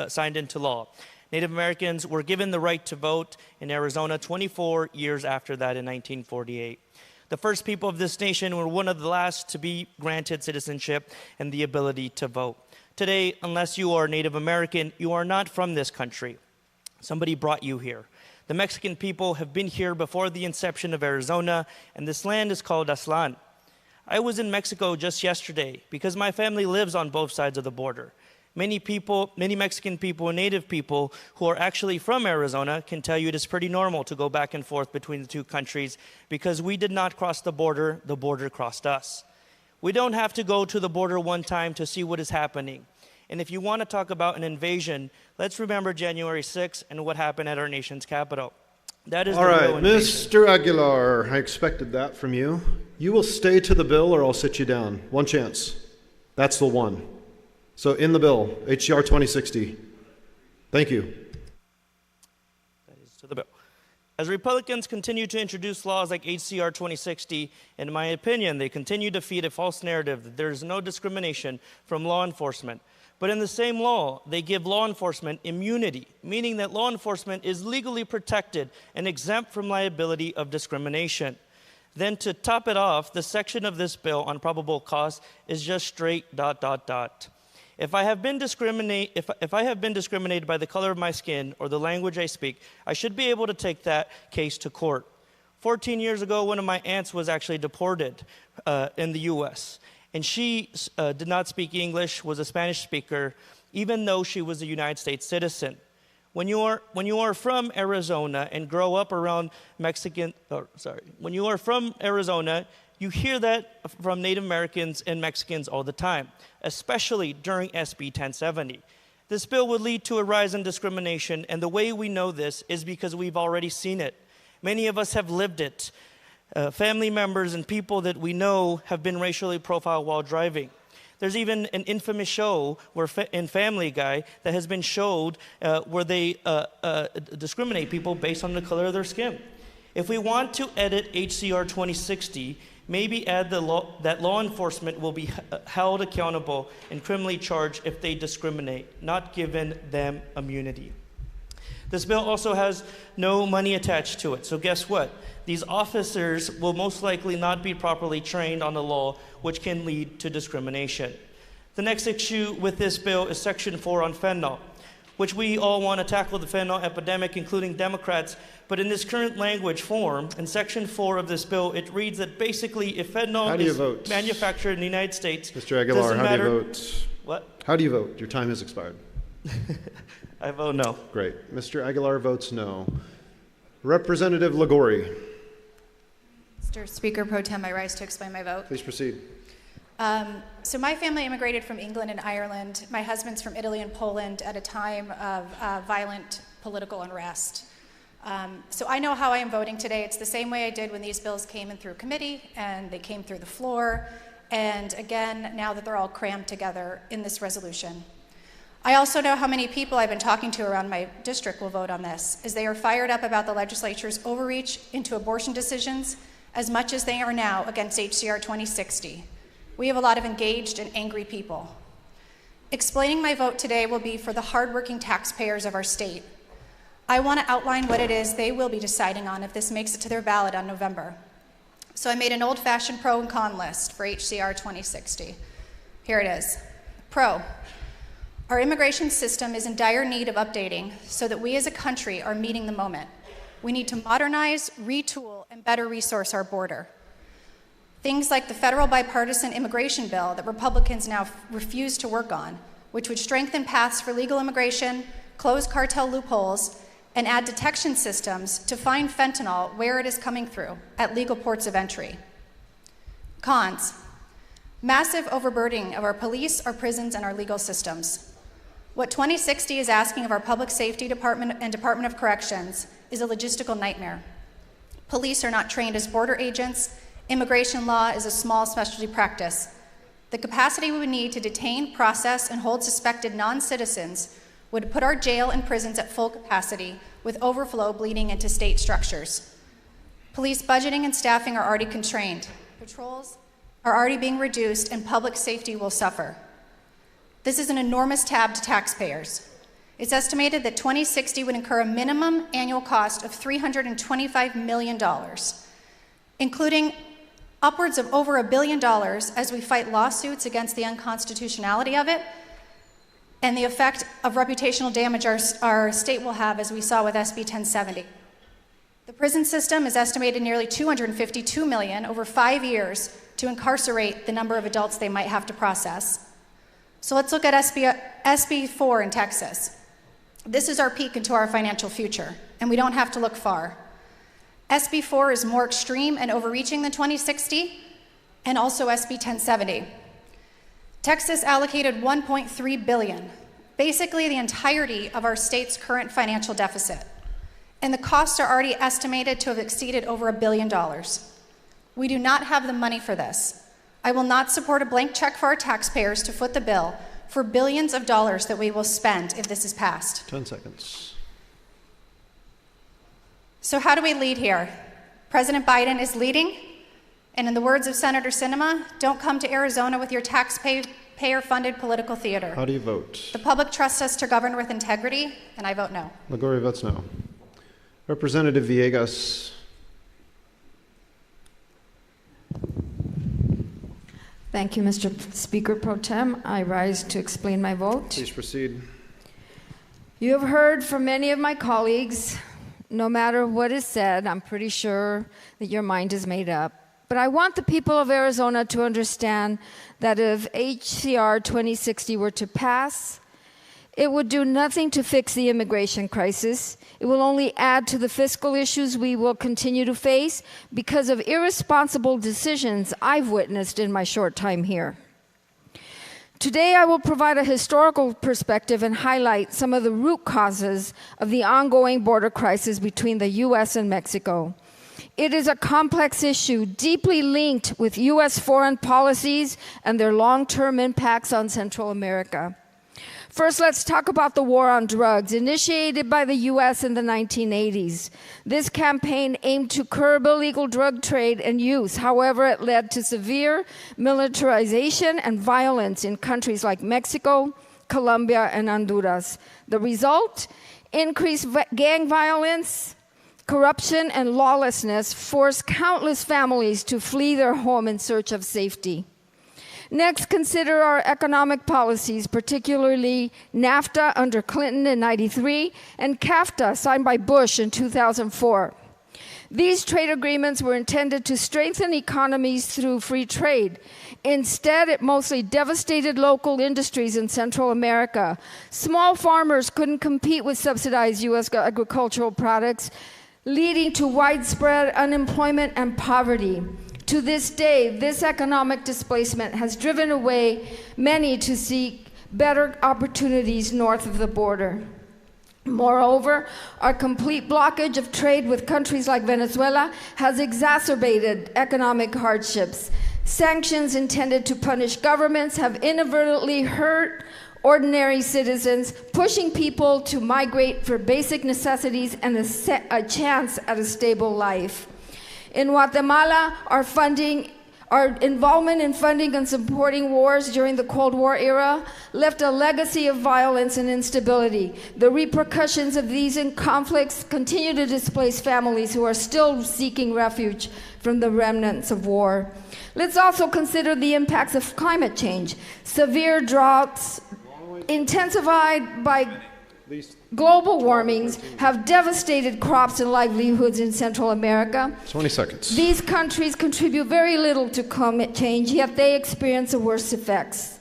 signed into law. Native Americans were given the right to vote in Arizona 24 years after that in 1948. The first people of this nation were one of the last to be granted citizenship and the ability to vote. Today, unless you are Native American, you are not from this country. Somebody brought you here. The Mexican people have been here before the inception of Arizona, and this land is called Aztlán. I was in Mexico just yesterday because my family lives on both sides of the border. Many Mexican people and Native people who are actually from Arizona can tell you it is pretty normal to go back and forth between the two countries because we did not cross the border crossed us. We don't have to go to the border one time to see what is happening. And if you want to talk about an invasion, let's remember January 6th and what happened at our nation's capital. That is All the right, real invasion. Mr. Aguilar, I expected that from you. You will stay to the bill or I'll sit you down. One chance. That's the one. So in the bill, HCR 2060. Thank you. That is to the bill. As Republicans continue to introduce laws like HCR 2060, in my opinion, they continue to feed a false narrative that there is no discrimination from law enforcement. But in the same law, they give law enforcement immunity, meaning that law enforcement is legally protected and exempt from liability of discrimination. Then to top it off, the section of this bill on probable cause is just straight ... If I have been discriminated by the color of my skin or the language I speak, I should be able to take that case to court. 14 years ago, one of my aunts was actually deported in the U.S., and she did not speak English, was a Spanish speaker, even though she was a United States citizen. When you are from Arizona and grow up around when you are from Arizona, you hear that from Native Americans and Mexicans all the time, especially during SB 1070. This bill would lead to a rise in discrimination, and the way we know this is because we've already seen it. Many of us have lived it. Family members and people that we know have been racially profiled while driving. There's even an infamous show in Family Guy that has been showed where they discriminate people based on the color of their skin. If we want to edit HCR 2060, maybe add that law enforcement will be held accountable and criminally charged if they discriminate, not given them immunity. This bill also has no money attached to it, so guess what? These officers will most likely not be properly trained on the law, which can lead to discrimination. The next issue with this bill is Section 4 on fentanyl, which we all want to tackle the fentanyl epidemic, including Democrats, but in this current language form, in Section 4 of this bill, it reads that basically if fentanyl is manufactured in the United States, Mr. Aguilar, how do you vote? What? How do you vote? Your time has expired. I vote no. Great. Mr. Aguilar votes no. Representative Liguori. Mr. Speaker Pro Tem, I rise to explain my vote. Please proceed. So my family immigrated from England and Ireland. My husband's from Italy and Poland at a time of violent political unrest. So I know how I am voting today. It's the same way I did when these bills came in through committee and they came through the floor, and again, now that they're all crammed together in this resolution. I also know how many people I've been talking to around my district will vote on this, as they are fired up about the legislature's overreach into abortion decisions as much as they are now against HCR 2060. We have a lot of engaged and angry people. Explaining my vote today will be for the hardworking taxpayers of our state. I want to outline what it is they will be deciding on if this makes it to their ballot on November. So I made an old-fashioned pro and con list for HCR 2060. Here it is. Pro. Our immigration system is in dire need of updating so that we as a country are meeting the moment. We need to modernize, retool, and better resource our border. Things like the federal bipartisan immigration bill that Republicans now refuse to work on, which would strengthen paths for legal immigration, close cartel loopholes, and add detection systems to find fentanyl where it is coming through at legal ports of entry. Cons. Massive overburdening of our police, our prisons, and our legal systems. What 2060 is asking of our Public Safety Department and Department of Corrections is a logistical nightmare. Police are not trained as border agents. Immigration law is a small specialty practice. The capacity we would need to detain, process, and hold suspected non-citizens would put our jail and prisons at full capacity, with overflow bleeding into state structures. Police budgeting and staffing are already constrained. Patrols are already being reduced, and public safety will suffer. This is an enormous tab to taxpayers. It's estimated that 2060 would incur a minimum annual cost of $325 million, including upwards of over $1 billion as we fight lawsuits against the unconstitutionality of it and the effect of reputational damage our state will have, as we saw with SB 1070. The prison system is estimated nearly $252 million over 5 years to incarcerate the number of adults they might have to process. So let's look at SB 4 in Texas. This is our peek into our financial future, and we don't have to look far. SB 4 is more extreme and overreaching than 2060, and also SB 1070. Texas allocated $1.3 billion, basically the entirety of our state's current financial deficit, and the costs are already estimated to have exceeded over $1 billion. We do not have the money for this. I will not support a blank check for our taxpayers to foot the bill for billions of dollars that we will spend if this is passed. 10 seconds. So how do we lead here? President Biden is leading, and in the words of Senator Sinema, don't come to Arizona with your taxpayer-funded political theater. How do you vote? The public trusts us to govern with integrity, and I vote no. LaGoria votes no. Representative Villegas. Thank you, Mr. Speaker Pro Tem. I rise to explain my vote. Please proceed. You have heard from many of my colleagues. No matter what is said, I'm pretty sure that your mind is made up. But I want the people of Arizona to understand that if HCR 2060 were to pass, it would do nothing to fix the immigration crisis. It will only add to the fiscal issues we will continue to face because of irresponsible decisions I've witnessed in my short time here. Today, I will provide a historical perspective and highlight some of the root causes of the ongoing border crisis between the U.S. and Mexico. It is a complex issue deeply linked with U.S. foreign policies and their long-term impacts on Central America. First, let's talk about the war on drugs, initiated by the U.S. in the 1980s. This campaign aimed to curb illegal drug trade and use. However, it led to severe militarization and violence in countries like Mexico, Colombia, and Honduras. The result? Increased gang violence, corruption, and lawlessness forced countless families to flee their home in search of safety. Next, consider our economic policies, particularly NAFTA under Clinton in '93 and CAFTA signed by Bush in 2004. These trade agreements were intended to strengthen economies through free trade. Instead, it mostly devastated local industries in Central America. Small farmers couldn't compete with subsidized U.S. agricultural products, leading to widespread unemployment and poverty. To this day, this economic displacement has driven away many to seek better opportunities north of the border. Moreover, our complete blockage of trade with countries like Venezuela has exacerbated economic hardships. Sanctions intended to punish governments have inadvertently hurt ordinary citizens, pushing people to migrate for basic necessities and a chance at a stable life. In Guatemala, our involvement in funding and supporting wars during the Cold War era left a legacy of violence and instability. The repercussions of these conflicts continue to displace families who are still seeking refuge from the remnants of war. Let's also consider the impacts of climate change. Severe droughts, intensified by global warmings, have devastated crops and livelihoods in Central America. 20 seconds. These countries contribute very little to climate change, yet they experience the worst effects.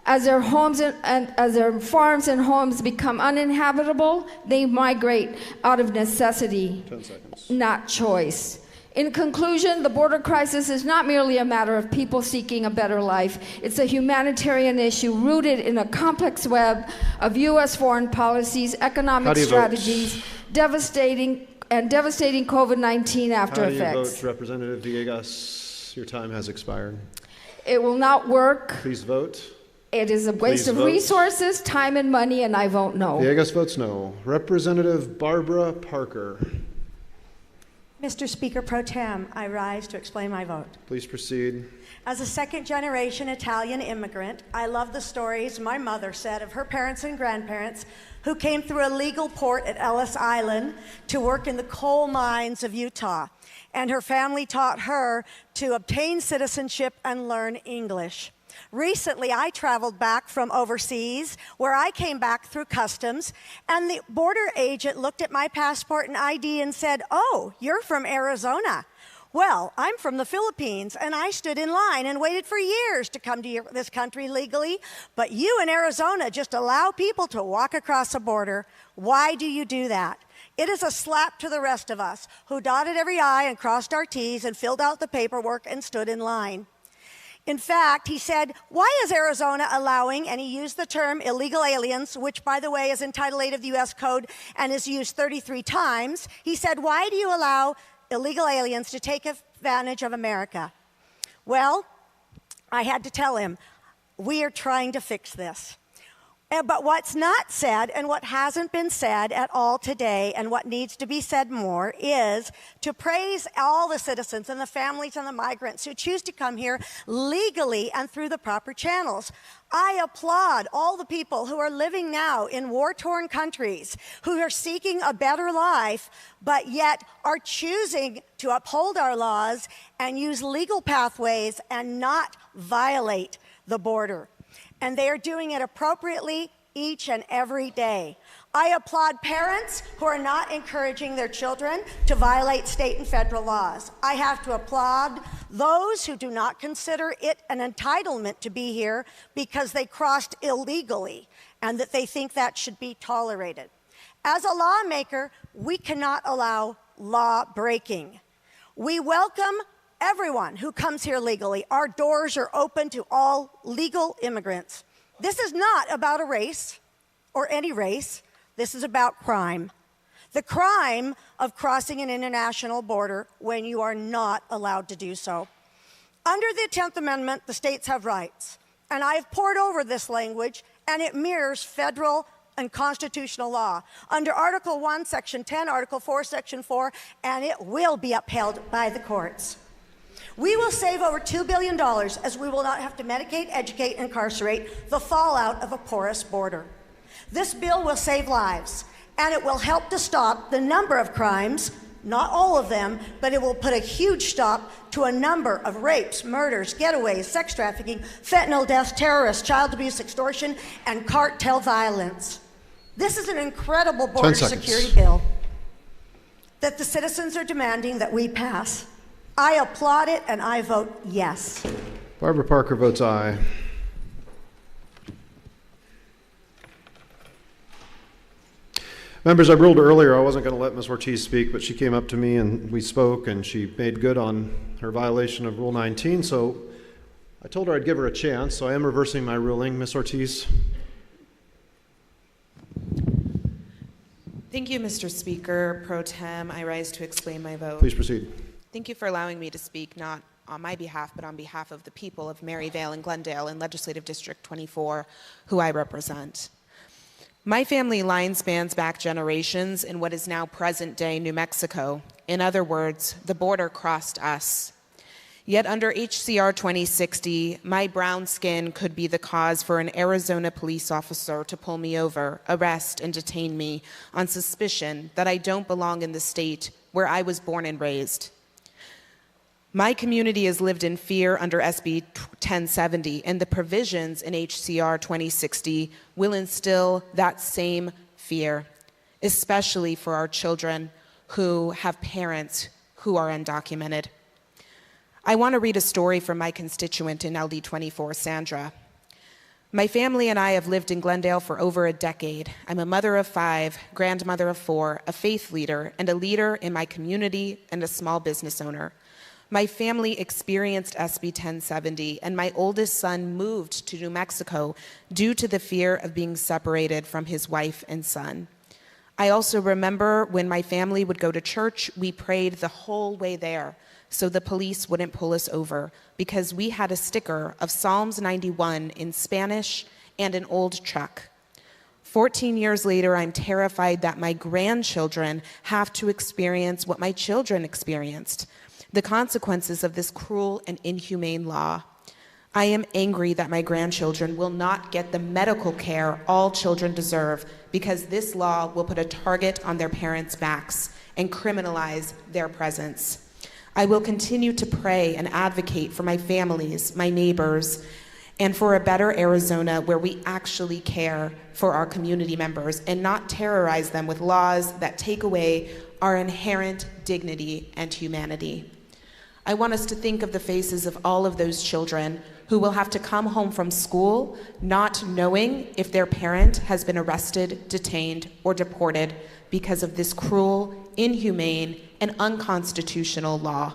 As their homes and as their farms and homes become uninhabitable, they migrate out of necessity, 10 seconds. not choice. In conclusion, the border crisis is not merely a matter of people seeking a better life. It's a humanitarian issue rooted in a complex web of U.S. foreign policies, economic strategies, devastating COVID-19 after How do you effects. vote, Representative Villegas? Your time has expired. It will not work. Please vote. It is a waste Please of vote. resources, time, and money, and I vote no. Villegas votes no. Representative Barbara Parker. Mr. Speaker Pro Tem, I rise to explain my vote. Please proceed. As a second-generation Italian immigrant, I love the stories my mother said of her parents and grandparents who came through a legal port at Ellis Island to work in the coal mines of Utah. And her family taught her to obtain citizenship and learn English. Recently, I traveled back from overseas, where I came back through customs, and the border agent looked at my passport and ID and said, "Oh, you're from Arizona." Well, I'm from the Philippines, and I stood in line and waited for years to come to this country legally, but you in Arizona just allow people to walk across the border. Why do you do that? It is a slap to the rest of us who dotted every I and crossed our T's and filled out the paperwork and stood in line. In fact, he said, why is Arizona allowing, and he used the term illegal aliens, which, by the way, is in Title 8 of the U.S. Code and is used 33 times. He said, why do you allow illegal aliens to take advantage of America? Well, I had to tell him, we are trying to fix this. But what's not said, and what hasn't been said at all today, and what needs to be said more, is to praise all the citizens and the families and the migrants who choose to come here legally and through the proper channels. I applaud all the people who are living now in war-torn countries, who are seeking a better life, but yet are choosing to uphold our laws and use legal pathways and not violate the border. And they are doing it appropriately each and every day. I applaud parents who are not encouraging their children to violate state and federal laws. I have to applaud those who do not consider it an entitlement to be here because they crossed illegally and that they think that should be tolerated. As a lawmaker, we cannot allow law breaking. We welcome everyone who comes here legally. Our doors are open to all legal immigrants. This is not about a race or any race. This is about crime. The crime of crossing an international border when you are not allowed to do so. Under the 10th Amendment, the states have rights. And I have pored over this language, and it mirrors federal and constitutional law. Under Article 1, Section 10, Article 4, Section 4, and it will be upheld by the courts. We will save over $2 billion as we will not have to medicate, educate, and incarcerate the fallout of a porous border. This bill will save lives, and it will help to stop the number of crimes, not all of them, but it will put a huge stop to a number of rapes, murders, getaways, sex trafficking, fentanyl deaths, terrorists, child abuse, extortion, and cartel violence. This is an incredible border security bill that the citizens are demanding that we pass. I applaud it, and I vote yes. Barbara Parker votes aye. Members, I ruled earlier I wasn't going to let Ms. Ortiz speak, but she came up to me and we spoke, and she made good on her violation of Rule 19, so I told her I'd give her a chance, so I am reversing my ruling. Ms. Ortiz. Thank you, Mr. Speaker Pro Tem. I rise to explain my vote. Please proceed. Thank you for allowing me to speak, not on my behalf, but on behalf of the people of Maryvale and Glendale in Legislative District 24, who I represent. My family line spans back generations in what is now present-day New Mexico. In other words, the border crossed us. Yet under HCR 2060, my brown skin could be the cause for an Arizona police officer to pull me over, arrest, and detain me on suspicion that I don't belong in the state where I was born and raised. My community has lived in fear under SB 1070, and the provisions in HCR 2060 will instill that same fear, especially for our children who have parents who are undocumented. I want to read a story from my constituent in LD 24, Sandra. My family and I have lived in Glendale for over a decade. I'm a mother of 5, grandmother of 4, a faith leader, and a leader in my community and a small business owner. My family experienced SB 1070, and my oldest son moved to New Mexico due to the fear of being separated from his wife and son. I also remember when my family would go to church, we prayed the whole way there so the police wouldn't pull us over because we had a sticker of Psalms 91 in Spanish and an old truck. 14 years later, I'm terrified that my grandchildren have to experience what my children experienced, the consequences of this cruel and inhumane law. I am angry that my grandchildren will not get the medical care all children deserve because this law will put a target on their parents' backs and criminalize their presence. I will continue to pray and advocate for my families, my neighbors, and for a better Arizona where we actually care for our community members and not terrorize them with laws that take away our inherent dignity and humanity. I want us to think of the faces of all of those children who will have to come home from school not knowing if their parent has been arrested, detained, or deported because of this cruel, inhumane, and unconstitutional law.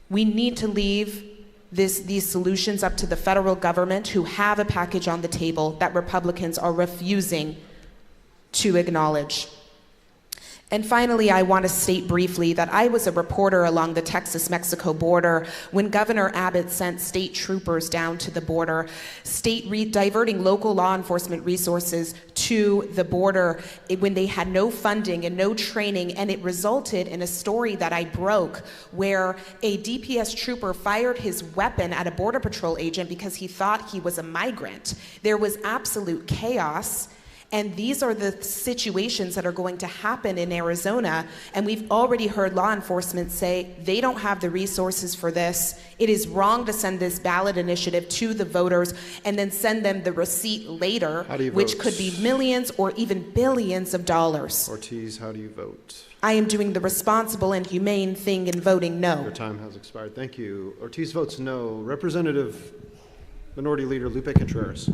We need to leave these solutions up to the federal government, who have a package on the table that Republicans are refusing to acknowledge. And finally, I want to state briefly that I was a reporter along the Texas-Mexico border when Governor Abbott sent state troopers down to the border, diverting local law enforcement resources to the border when they had no funding and no training, and it resulted in a story that I broke where a DPS trooper fired his weapon at a Border Patrol agent because he thought he was a migrant. There was absolute chaos. And these are the situations that are going to happen in Arizona. And we've already heard law enforcement say they don't have the resources for this. It is wrong to send this ballot initiative to the voters and then send them the receipt later, which vote? could be millions or even billions of dollars. Ortiz, how do you vote? I am doing the responsible and humane thing in voting no. Your time has expired. Thank you. Ortiz votes no. Representative Minority Leader Lupe Contreras.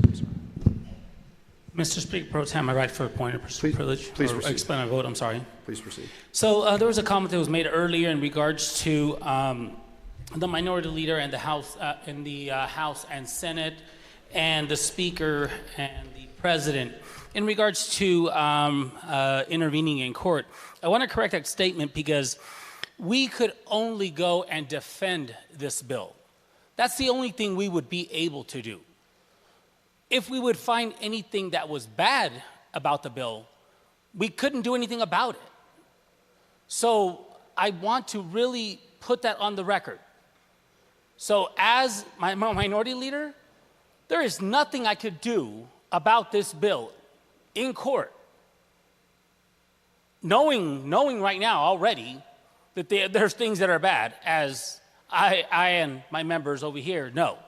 Mr. Speaker Pro Tem, I write for a point of privilege. Please or proceed. explain my vote, I'm sorry. Please proceed. So there was a comment that was made earlier in regards to the minority leader and the House, in the House and Senate, and the Speaker and the President. In regards to intervening in court, I want to correct that statement because we could only go and defend this bill. That's the only thing we would be able to do. If we would find anything that was bad about the bill, we couldn't do anything about it. So I want to really put that on the record. So as my minority leader, there is nothing I could do about this bill in court. Knowing right now already that there's things that are bad, as I and my members over here know.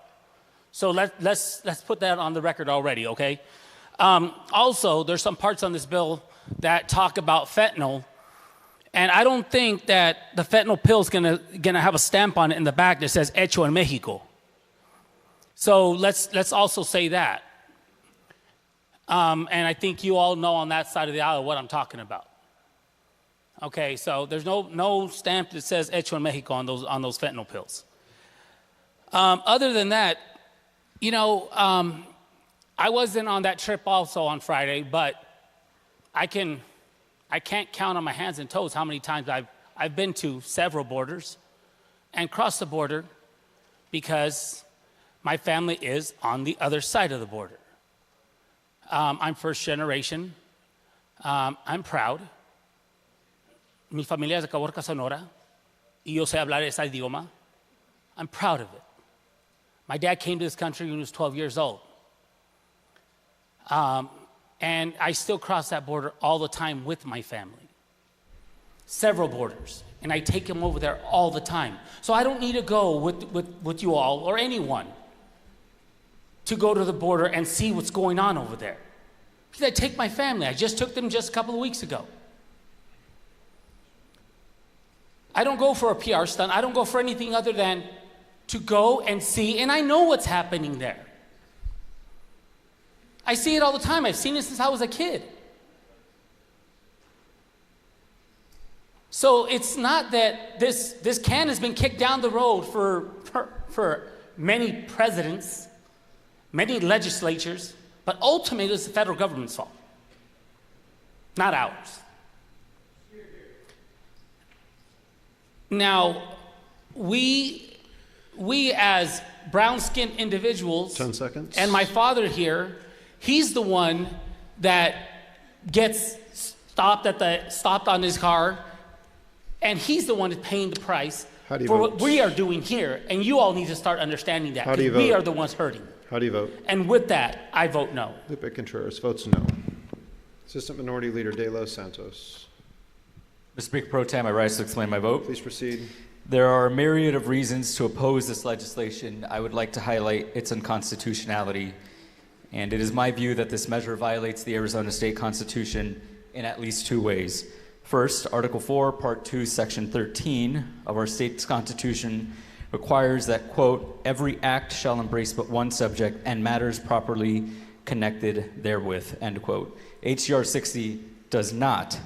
So let's put that on the record already, okay? Also, there's some parts on this bill that talk about fentanyl, and I don't think that the fentanyl pill is gonna have a stamp on it in the back that says "Hecho en Mexico." So let's also say that. And I think you all know on that side of the aisle what I'm talking about. Okay, so there's no stamp that says "Hecho en Mexico" on those fentanyl pills. Other than that, you know, I wasn't on that trip also on Friday, but I can't count on my hands and toes how many times I've been to several borders. and cross the border because my family is on the other side of the border. I'm first generation. I'm proud. Mi familia es de Caborca, Sonora, y yo sé hablar ese idioma. I'm proud of it. My dad came to this country when he was 12 years old. And I still cross that border all the time with my family. Several borders. And I take them over there all the time. So I don't need to go with you all or anyone to go to the border and see what's going on over there. Because I take my family. I just took them just a couple of weeks ago. I don't go for a PR stunt. I don't go for anything other than to go and see, and I know what's happening there. I see it all the time. I've seen it since I was a kid. So it's not that this can has been kicked down the road for many presidents, many legislatures, but ultimately it's the federal government's fault, not ours. Now, we as brown-skinned individuals, 10 seconds. And my father here, he's the one that gets stopped on his car, and he's the one that's paying the price How do you for vote? what we are doing here. And you all need to start understanding that, How do you because we vote? are the ones hurting. How do you vote? And with that, I vote no. Lupe Contreras votes no. Assistant Minority Leader De Los Santos. Mr. Speaker Pro Tem, I rise to explain my vote. Please proceed. There are a myriad of reasons to oppose this legislation. I would like to highlight its unconstitutionality. And it is my view that this measure violates the Arizona State Constitution in at least two ways. First, Article 4, Part 2, Section 13 of our state's Constitution requires that, quote, every act shall embrace but one subject and matters properly connected therewith, end quote. HCR 60 does not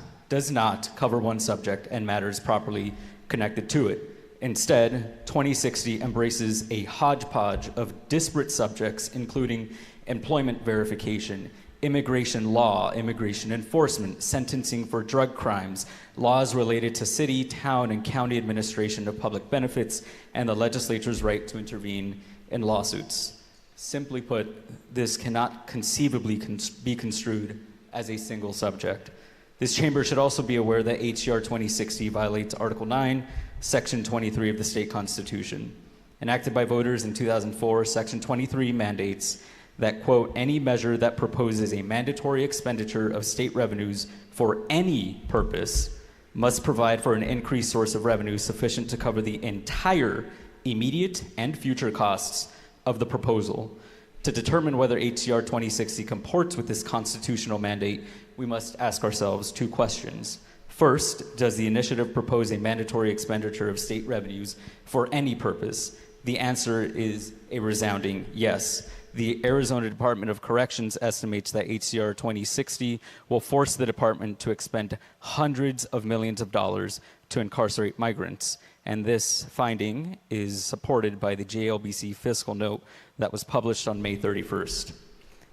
cover one subject and matters properly connected to it. Instead, 2060 embraces a hodgepodge of disparate subjects, including employment verification, immigration law, immigration enforcement, sentencing for drug crimes, laws related to city, town, and county administration of public benefits, and the legislature's right to intervene in lawsuits. Simply put, this cannot conceivably be construed as a single subject. This chamber should also be aware that HCR 2060 violates Article 9, Section 23 of the state constitution. Enacted by voters in 2004, Section 23 mandates that, quote, any measure that proposes a mandatory expenditure of state revenues for any purpose must provide for an increased source of revenue sufficient to cover the entire immediate and future costs of the proposal. To determine whether HCR 2060 comports with this constitutional mandate, we must ask ourselves two questions. First, does the initiative propose a mandatory expenditure of state revenues for any purpose? The answer is a resounding yes. The Arizona Department of Corrections estimates that HCR 2060 will force the department to expend hundreds of millions of dollars to incarcerate migrants. And this finding is supported by the JLBC fiscal note that was published on May 31st.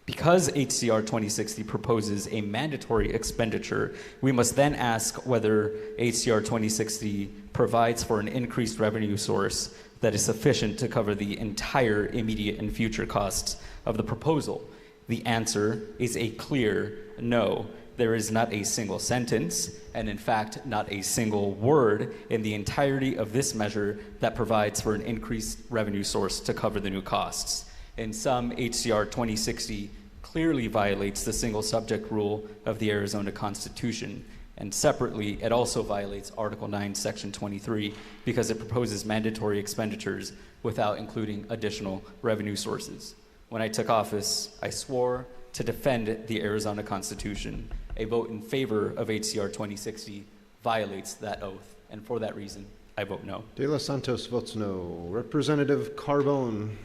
Because HCR 2060 proposes a mandatory expenditure, we must then ask whether HCR 2060 provides for an increased revenue source that is sufficient to cover the entire immediate and future costs of the proposal. The answer is a clear no. There is not a single sentence, and in fact, not a single word in the entirety of this measure that provides for an increased revenue source to cover the new costs. In sum, HCR 2060 clearly violates the single subject rule of the Arizona Constitution. And separately, it also violates Article 9, Section 23, because it proposes mandatory expenditures without including additional revenue sources. When I took office, I swore to defend the Arizona Constitution. A vote in favor of HCR 2060 violates that oath, and for that reason, I vote no. De Los Santos votes no. Representative Carbone.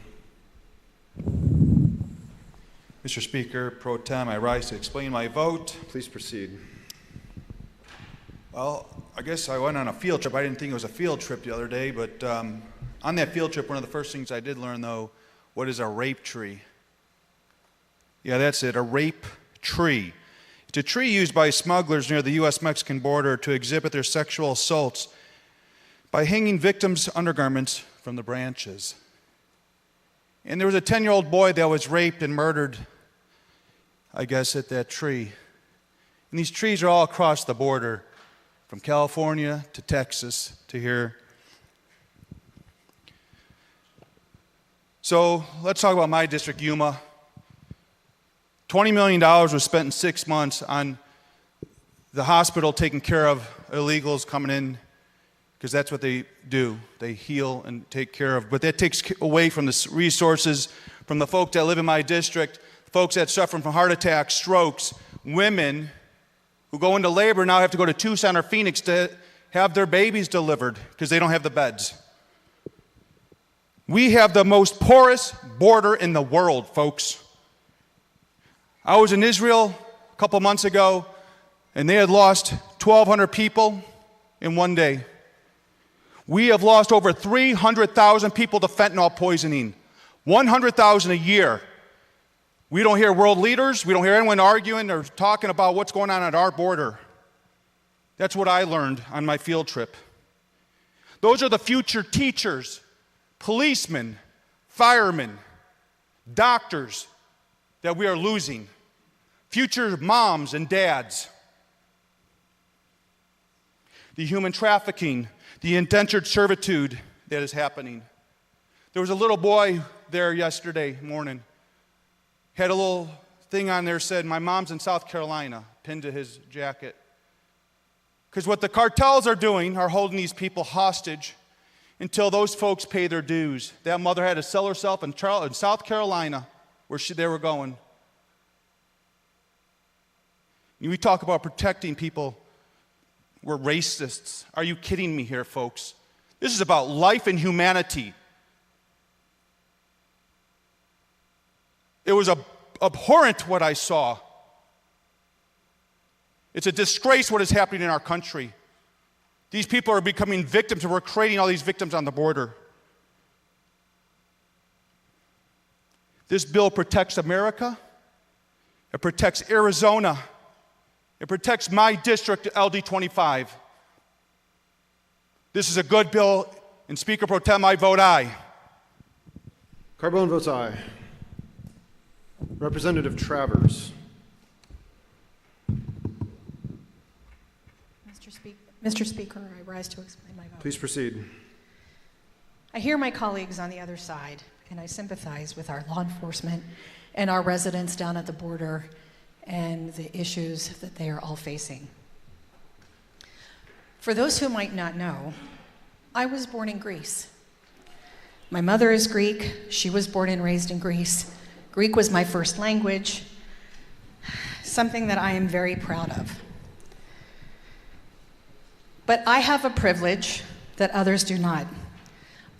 Mr. Speaker, Pro Tem, I rise to explain my vote. Please proceed. Well, I guess I went on a field trip. I didn't think it was a field trip the other day, but on that field trip, one of the first things I did learn, though, what is a rape tree? Yeah, that's it, a rape tree. It's a tree used by smugglers near the U.S.-Mexican border to exhibit their sexual assaults by hanging victims' undergarments from the branches. And there was a 10-year-old boy that was raped and murdered, I guess, at that tree. And these trees are all across the border, from California to Texas to here. So let's talk about my district, Yuma. $20 million was spent in 6 months on the hospital taking care of illegals coming in, because that's what they do. They heal and take care of. But that takes away from the resources from the folks that live in my district, folks that suffer from heart attacks, strokes, women who go into labor now have to go to Tucson or Phoenix to have their babies delivered because they don't have the beds. We have the most porous border in the world, folks. I was in Israel a couple months ago, and they had lost 1,200 people in one day. We have lost over 300,000 people to fentanyl poisoning, 100,000 a year. We don't hear world leaders, we don't hear anyone arguing or talking about what's going on at our border. That's what I learned on my field trip. Those are the future teachers, policemen, firemen, doctors that we are losing. Future moms and dads. The human trafficking, the indentured servitude that is happening. There was a little boy there yesterday morning, had a little thing on there said, "My mom's in South Carolina," pinned to his jacket. Because what the cartels are doing are holding these people hostage until those folks pay their dues. That mother had to sell herself in South Carolina where they were going. We talk about protecting people. We're racists. Are you kidding me here, folks? This is about life and humanity. It was abhorrent what I saw. It's a disgrace what is happening in our country. These people are becoming victims, and we're creating all these victims on the border. This bill protects America. It protects Arizona. It protects my district, LD25. This is a good bill, and Speaker Pro Tem, I vote aye. Carbone votes aye. Representative Travers. Mr. Speaker, I rise to explain my vote. Please proceed. I hear my colleagues on the other side, and I sympathize with our law enforcement and our residents down at the border and the issues that they are all facing. For those who might not know, I was born in Greece. My mother is Greek. She was born and raised in Greece. Greek was my first language, something that I am very proud of. But I have a privilege that others do not.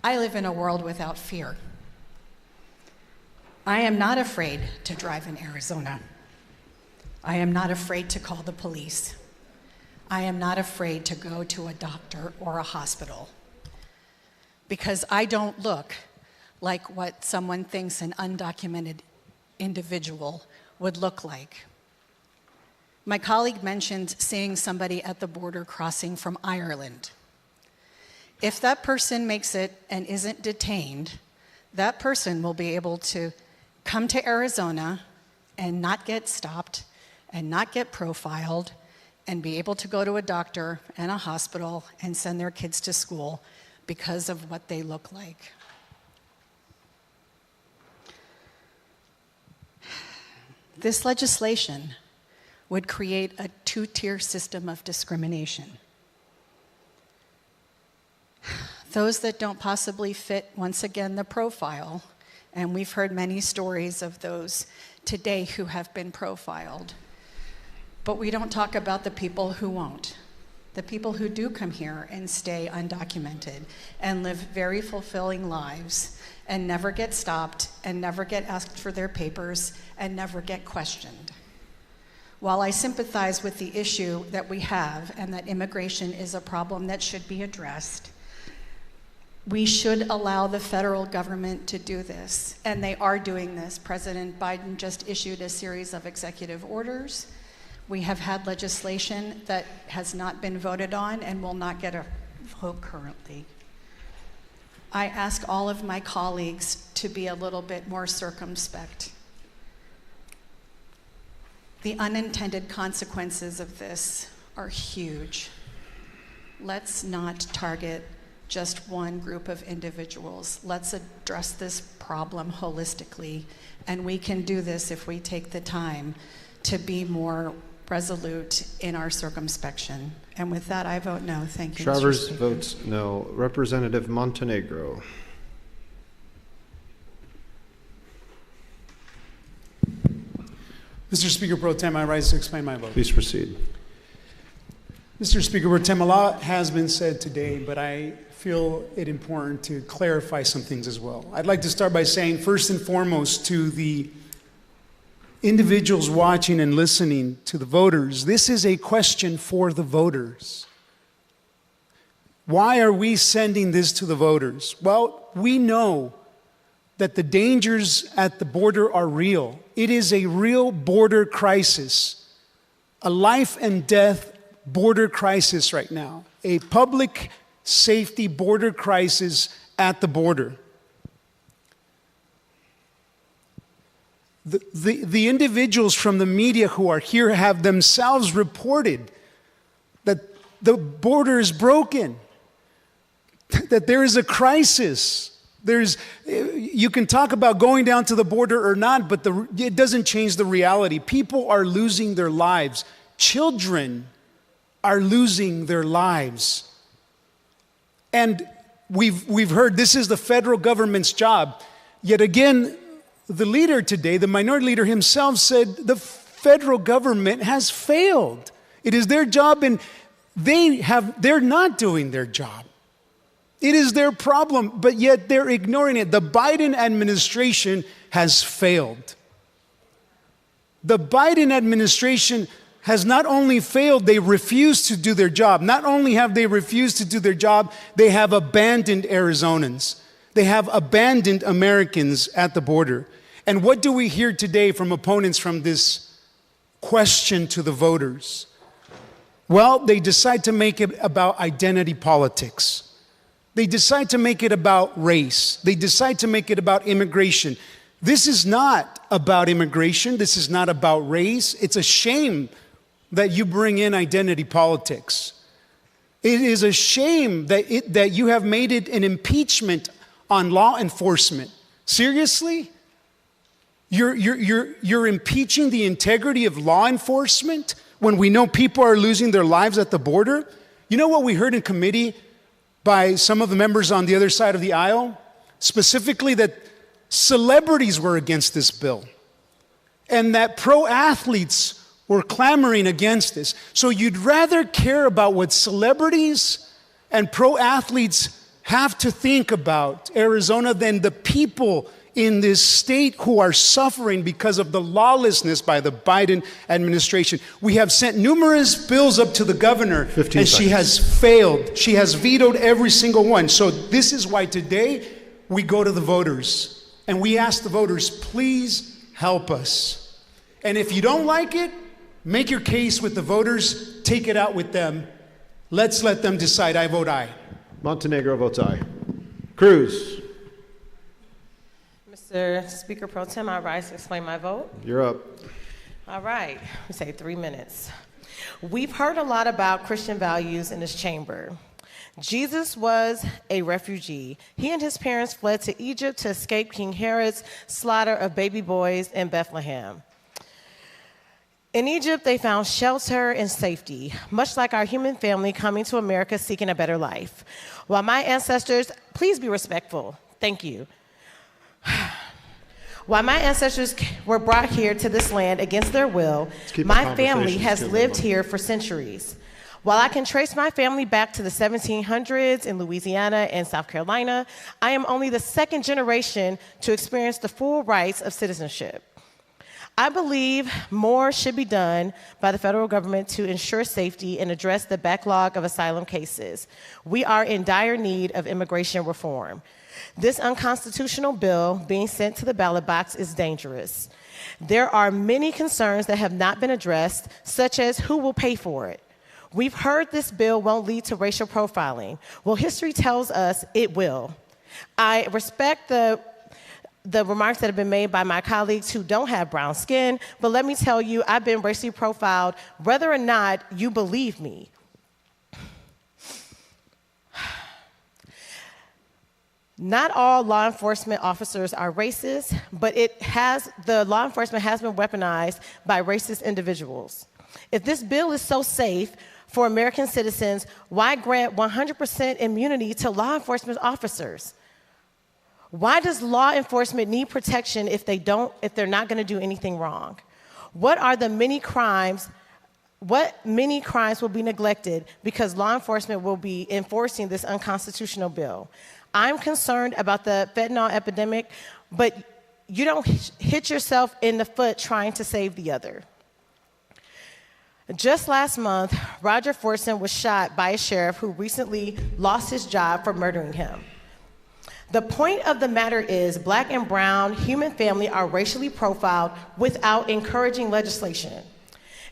I live in a world without fear. I am not afraid to drive in Arizona. I am not afraid to call the police. I am not afraid to go to a doctor or a hospital, because I don't look like what someone thinks an undocumented individual would look like. My colleague mentioned seeing somebody at the border crossing from Ireland. If that person makes it and isn't detained, that person will be able to come to Arizona and not get stopped and not get profiled and be able to go to a doctor and a hospital and send their kids to school because of what they look like. This legislation would create a two-tier system of discrimination. Those that don't possibly fit, once again, the profile, and we've heard many stories of those today who have been profiled, but we don't talk about the people who won't. The people who do come here and stay undocumented and live very fulfilling lives and never get stopped and never get asked for their papers and never get questioned. While I sympathize with the issue that we have and that immigration is a problem that should be addressed, we should allow the federal government to do this, and they are doing this. President Biden just issued a series of executive orders. We have had legislation that has not been voted on and will not get vote currently. I ask all of my colleagues to be a little bit more circumspect. The unintended consequences of this are huge. Let's not target just one group of individuals. Let's address this problem holistically, and we can do this if we take the time to be more resolute in our circumspection. And with that, I vote no. Thank you, Mr. Travers Speaker. votes no. Representative Montenegro. Mr. Speaker Pro Tem, I rise to explain my vote. Please proceed. Mr. Speaker Pro Tem, a lot has been said today, but I feel it important to clarify some things as well. I'd like to start by saying, first and foremost, to the individuals watching and listening, to the voters, this is a question for the voters. Why are we sending this to the voters? Well, we know that the dangers at the border are real. It is a real border crisis, a life and death border crisis right now, a public safety border crisis at the border. The individuals from the media who are here have themselves reported that the border is broken, that there is a crisis. You can talk about going down to the border or not, but it doesn't change the reality. People are losing their lives. Children are losing their lives. And we've heard this is the federal government's job. Yet again, the leader today, the minority leader himself, said the federal government has failed. It is their job, and they're not doing their job. It is their problem, but yet they're ignoring it. The Biden administration has failed. The Biden administration has not only failed, they refused to do their job. Not only have they refused to do their job, they have abandoned Arizonans. They have abandoned Americans at the border. And what do we hear today from opponents from this question to the voters? Well, they decide to make it about identity politics. They decide to make it about race. They decide to make it about immigration. This is not about immigration. This is not about race. It's a shame that you bring in identity politics. It is a shame that you have made it an impeachment on law enforcement. Seriously? You're impeaching the integrity of law enforcement when we know people are losing their lives at the border? You know what we heard in committee by some of the members on the other side of the aisle? Specifically that celebrities were against this bill and that pro-athletes were clamoring against this. So you'd rather care about what celebrities and pro-athletes have to think about Arizona than the people in this state who are suffering because of the lawlessness by the Biden administration. We have sent numerous bills up to the governor, and she has failed. She has vetoed every single one. So this is why today we go to the voters, and we ask the voters, please help us. And if you don't like it, make your case with the voters, take it out with them. Let's let them decide. I vote aye. Montenegro votes aye. Cruz. Mr. Speaker Pro Tem, I rise to explain my vote. You're up. All right, we say 3 minutes. We've heard a lot about Christian values in this chamber. Jesus was a refugee. He and his parents fled to Egypt to escape King Herod's slaughter of baby boys in Bethlehem. In Egypt, they found shelter and safety, much like our human family coming to America seeking a better life. While my ancestors, please be respectful. Thank you. While my ancestors were brought here to this land against their will, my family has lived here for centuries. While I can trace my family back to the 1700s in Louisiana and South Carolina, I am only the second generation to experience the full rights of citizenship. I believe more should be done by the federal government to ensure safety and address the backlog of asylum cases. We are in dire need of immigration reform. This unconstitutional bill being sent to the ballot box is dangerous. There are many concerns that have not been addressed, such as who will pay for it. We've heard this bill won't lead to racial profiling. Well, history tells us it will. I respect the remarks that have been made by my colleagues who don't have brown skin, but let me tell you, I've been racially profiled whether or not you believe me. Not all law enforcement officers are racist, but the law enforcement has been weaponized by racist individuals. If this bill is so safe for American citizens, why grant 100% immunity to law enforcement officers? Why does law enforcement need protection if they're not going to do anything wrong? What many crimes will be neglected because law enforcement will be enforcing this unconstitutional bill? I'm concerned about the fentanyl epidemic, but you don't hit yourself in the foot trying to save the other. Just last month, Roger Fortson was shot by a sheriff who recently lost his job for murdering him. The point of the matter is Black and brown human family are racially profiled without encouraging legislation.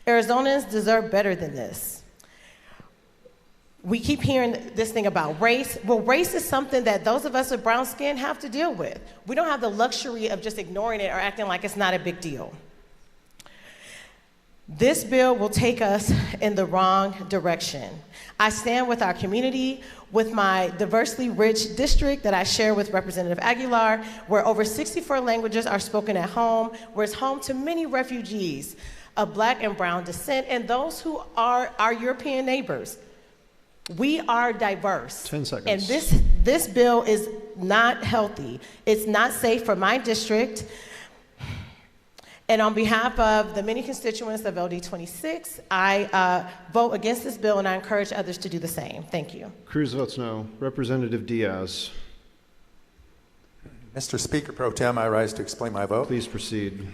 Arizonans deserve better than this. We keep hearing this thing about race. Well, race is something that those of us with brown skin have to deal with. We don't have the luxury of just ignoring it or acting like it's not a big deal. This bill will take us in the wrong direction. I stand with our community, with my diversely rich district that I share with Representative Aguilar, where over 64 languages are spoken at home, where it's home to many refugees of Black and brown descent, and those who are our European neighbors. We are diverse. 10 seconds. And this bill is not healthy. It's not safe for my district. And on behalf of the many constituents of LD 26, I vote against this bill and I encourage others to do the same. Thank you. Cruz votes no. Representative Diaz. Mr. Speaker Pro Tem, I rise to explain my vote. Please proceed.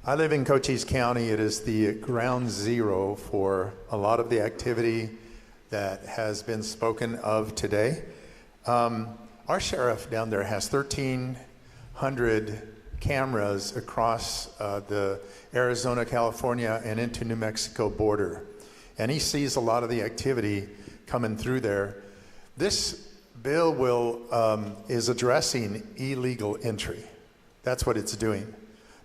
I live in Cochise County. It is the ground zero for a lot of the activity that has been spoken of today. Our sheriff down there has 1,300 cameras across the Arizona, California, and into New Mexico border. And he sees a lot of the activity coming through there. This bill is addressing illegal entry. That's what it's doing.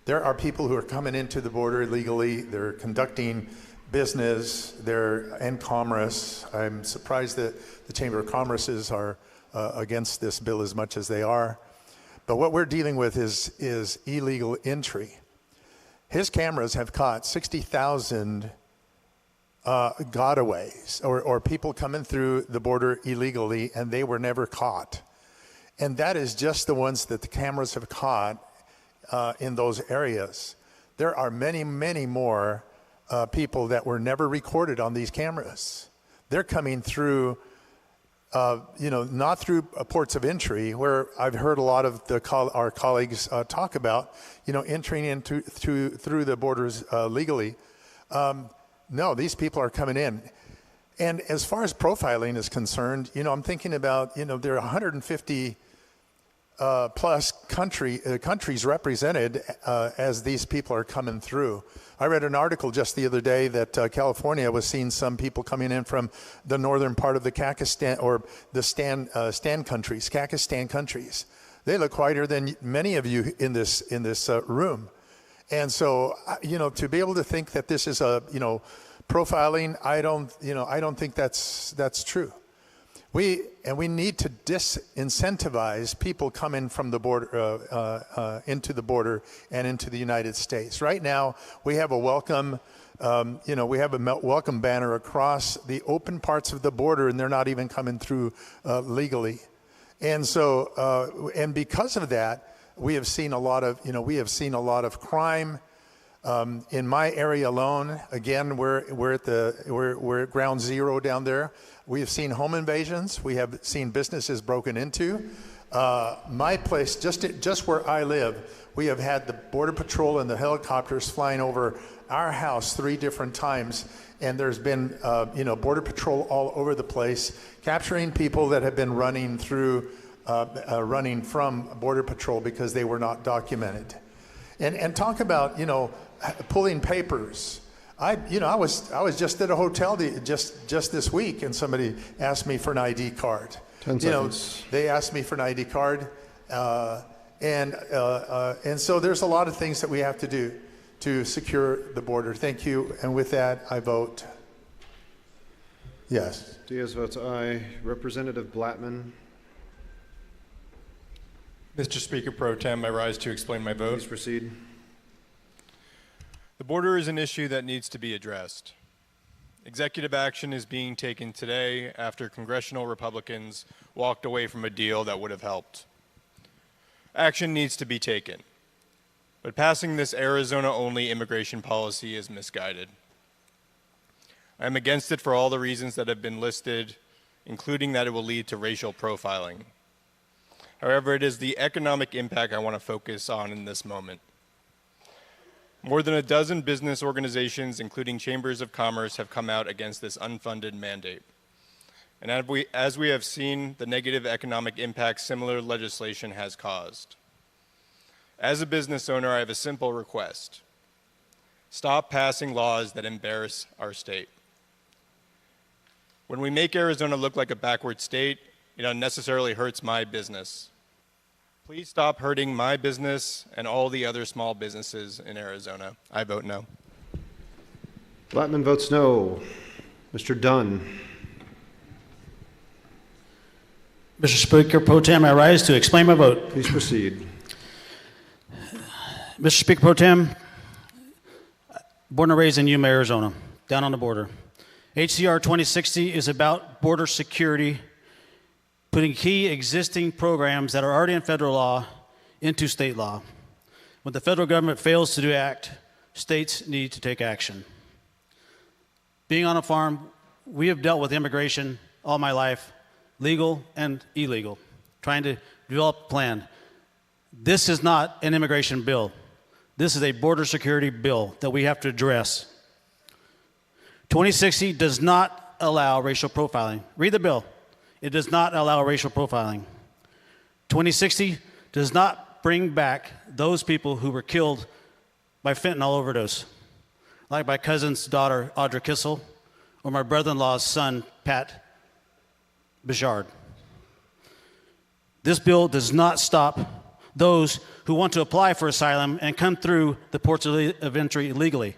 There are people who are coming into the border illegally. They're conducting business, and commerce. I'm surprised that the Chamber of Commerce are against this bill as much as they are. But what we're dealing with is illegal entry. His cameras have caught 60,000 gotaways or people coming through the border illegally, and they were never caught. And that is just the ones that the cameras have caught in those areas. There are many, many more people that were never recorded on these cameras. They're coming through, not through ports of entry, where I've heard a lot of our colleagues talk about, entering through the borders legally. No, these people are coming in. And as far as profiling is concerned, I'm thinking about, there are 150 plus countries represented as these people are coming through. I read an article just the other day that California was seeing some people coming in from the northern part of the Kakistan or the Kakistan countries. They look whiter than many of you in this room. And so, to be able to think that this is profiling, I don't think that's true. We need to disincentivize people coming from the border into the border and into the United States. Right now, we have a welcome banner across the open parts of the border, and they're not even coming through legally. And so, and because of that, we have seen a lot of crime. In my area alone, again, we're at ground zero down there. We have seen home invasions. We have seen businesses broken into. My place, just where I live, we have had the Border Patrol and the helicopters flying over our house 3 different times, and there's been Border Patrol all over the place, capturing people that have been running from Border Patrol because they were not documented. And talk about pulling papers. I was just at a hotel just this week, and somebody asked me for an ID card. 10 seconds. They asked me for an ID card, and so there's a lot of things that we have to do to secure the border. Thank you, and with that, I vote yes. Diaz votes aye. Representative Blattman. Mr. Speaker Pro Tem, I rise to explain my vote. Please proceed. The border is an issue that needs to be addressed. Executive action is being taken today after congressional Republicans walked away from a deal that would have helped. Action needs to be taken, but passing this Arizona-only immigration policy is misguided. I am against it for all the reasons that have been listed, including that it will lead to racial profiling. However, it is the economic impact I want to focus on in this moment. More than a dozen business organizations, including chambers of commerce, have come out against this unfunded mandate. And as we have seen, the negative economic impact similar legislation has caused. As a business owner, I have a simple request. Stop passing laws that embarrass our state. When we make Arizona look like a backward state, it unnecessarily hurts my business. Please stop hurting my business and all the other small businesses in Arizona. I vote no. Blattman votes no. Mr. Dunn. Mr. Speaker Pro Tem, I rise to explain my vote. Please proceed. Mr. Speaker Pro Tem, born and raised in Yuma, Arizona, down on the border. HCR 2060 is about border security, putting key existing programs that are already in federal law into state law. When the federal government fails to do act, states need to take action. Being on a farm, we have dealt with immigration all my life, legal and illegal, trying to develop a plan. This is not an immigration bill. This is a border security bill that we have to address. 2060 does not allow racial profiling. Read the bill. It does not allow racial profiling. 2060 does not bring back those people who were killed by fentanyl overdose, like my cousin's daughter, Audra Kissel, or my brother-in-law's son, Pat Bouchard. This bill does not stop those who want to apply for asylum and come through the ports of entry illegally.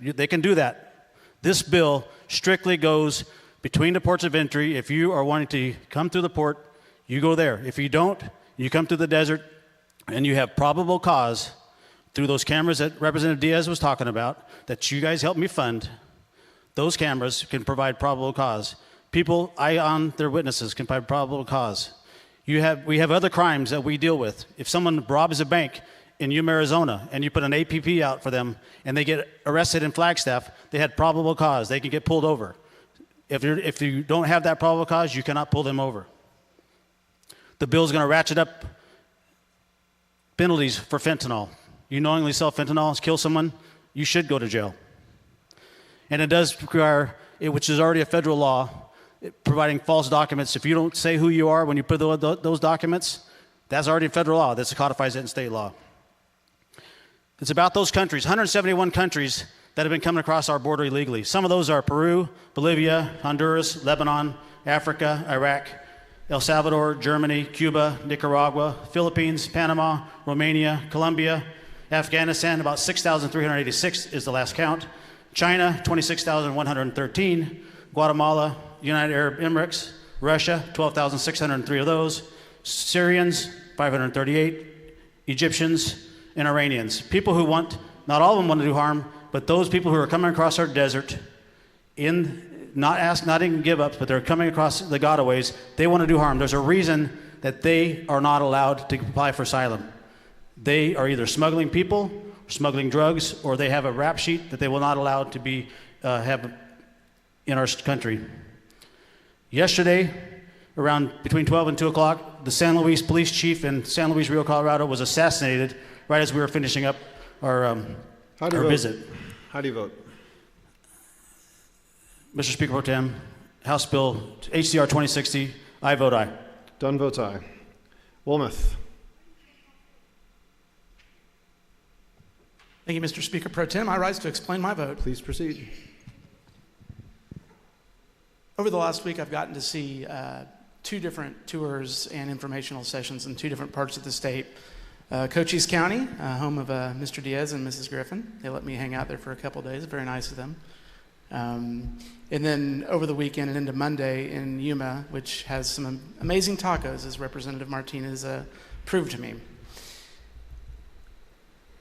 They can do that. This bill strictly goes between the ports of entry. If you are wanting to come through the port, you go there. If you don't, you come through the desert and you have probable cause through those cameras that Representative Diaz was talking about, that you guys helped me fund. Those cameras can provide probable cause. People, on their witnesses, can provide probable cause. We have other crimes that we deal with. If someone robs a bank in Yuma, Arizona, and you put an APP out for them and they get arrested in Flagstaff, they had probable cause. They can get pulled over. If you don't have that probable cause, you cannot pull them over. The bill is going to ratchet up penalties for fentanyl. You knowingly sell fentanyl, kill someone, you should go to jail. And it does require, which is already a federal law, providing false documents. If you don't say who you are when you put those documents, that's already federal law. That codifies it in state law. It's about those countries, 171 countries that have been coming across our border illegally. Some of those are Peru, Bolivia, Honduras, Lebanon, Africa, Iraq, El Salvador, Germany, Cuba, Nicaragua, Philippines, Panama, Romania, Colombia, Afghanistan, about 6,386 is the last count. China, 26,113. Guatemala, United Arab Emirates, Russia, 12,603 of those. Syrians, 538. Egyptians and Iranians. People who not all of them want to do harm, but those people who are coming across our desert not even give up, but they're coming across the gotaways, they want to do harm. There's a reason that they are not allowed to apply for asylum. They are either smuggling people, smuggling drugs, or they have a rap sheet that they will not allow to be have in our country. Yesterday, around between 12 and 2 o'clock, the San Luis police chief in San Luis Rio, Colorado was assassinated right as we were finishing up our visit. How do you vote? Mr. Speaker Pro Tem, House Bill HCR 2060, I vote aye. Dunn votes aye. Wilmoth. Thank you, Mr. Speaker Pro Tem. I rise to explain my vote. Please proceed. Over the last week, I've gotten to see 2 different tours and informational sessions in 2 different parts of the state. Cochise County, home of Mr. Diaz and Mrs. Griffin. They let me hang out there for a couple days. Very nice of them. And then over the weekend and into Monday in Yuma, which has some amazing tacos, as Representative Martinez proved to me.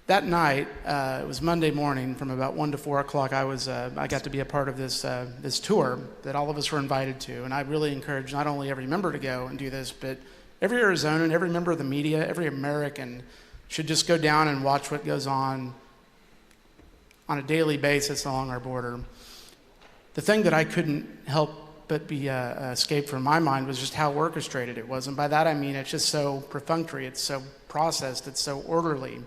That night, it was Monday morning, from about 1 to 4 o'clock, I got to be a part of this tour that all of us were invited to. And I really encourage not only every member to go and do this, but every Arizonan, every member of the media, every American should just go down and watch what goes on a daily basis along our border. The thing that I couldn't help but be escaped from my mind was just how orchestrated it was. And by that I mean it's just so perfunctory, it's so processed, it's so orderly.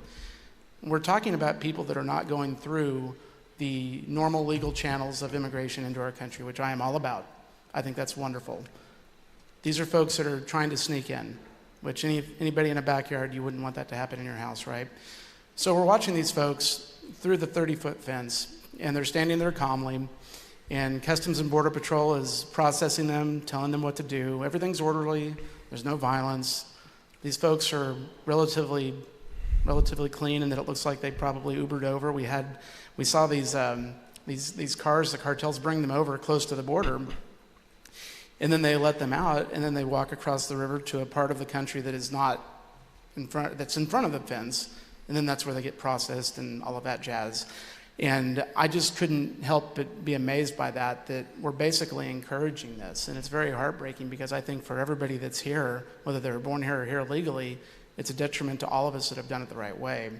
We're talking about people that are not going through the normal legal channels of immigration into our country, which I am all about. I think that's wonderful. These are folks that are trying to sneak in, which anybody in a backyard, you wouldn't want that to happen in your house, right? So we're watching these folks through the 30-foot fence, and they're standing there calmly, and Customs and Border Patrol is processing them, telling them what to do. Everything's orderly. There's no violence. These folks are relatively clean, and that it looks like they probably Ubered over. We saw these cars, the cartels bring them over close to the border, and then they let them out, and then they walk across the river to a part of the country that is not that's in front of the fence, and then that's where they get processed and all of that jazz. And I just couldn't help but be amazed by that we're basically encouraging this. And it's very heartbreaking, because I think for everybody that's here, whether they were born here or here legally, it's a detriment to all of us that have done it the right way.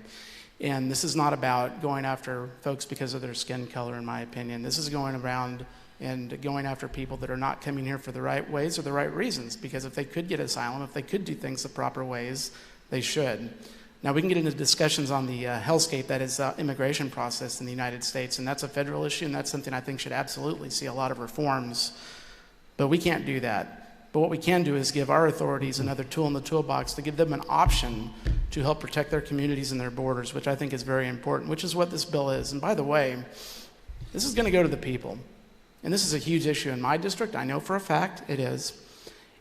And this is not about going after folks because of their skin color, in my opinion. This is going around and going after people that are not coming here for the right ways or the right reasons, because if they could get asylum, if they could do things the proper ways, they should. Now, we can get into discussions on the hellscape that is the immigration process in the United States, and that's a federal issue, and that's something I think should absolutely see a lot of reforms. But we can't do that. But what we can do is give our authorities another tool in the toolbox to give them an option to help protect their communities and their borders, which I think is very important, which is what this bill is. And by the way, this is going to go to the people. And this is a huge issue in my district. I know for a fact it is.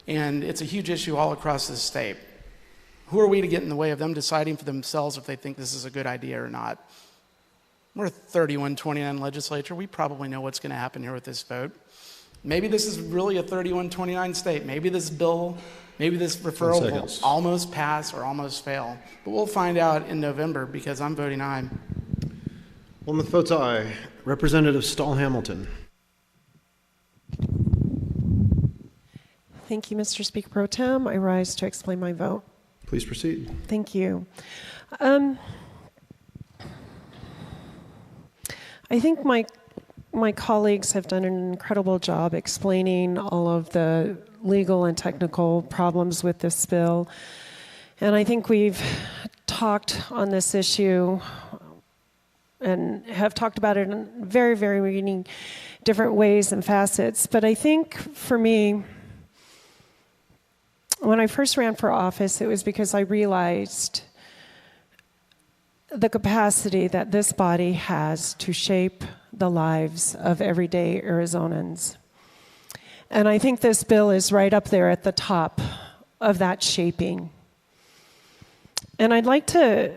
And it's a huge issue all across the state. Who are we to get in the way of them deciding for themselves if they think this is a good idea or not? We're a 31-29 legislature. We probably know what's going to happen here with this vote. Maybe this is really a 31-29 state. Maybe this bill, maybe this referral will almost pass or almost fail. But we'll find out in November, because I'm voting aye. Wilmoth votes aye. Representative Stahl-Hamilton. Thank you, Mr. Speaker Pro Tem. I rise to explain my vote. Please proceed. Thank you. I think my colleagues have done an incredible job explaining all of the legal and technical problems with this bill. And I think we've talked on this issue and have talked about it in very, very many different ways and facets. But I think for me, when I first ran for office, it was because I realized the capacity that this body has to shape the lives of everyday Arizonans. And I think this bill is right up there at the top of that shaping. And I'd like to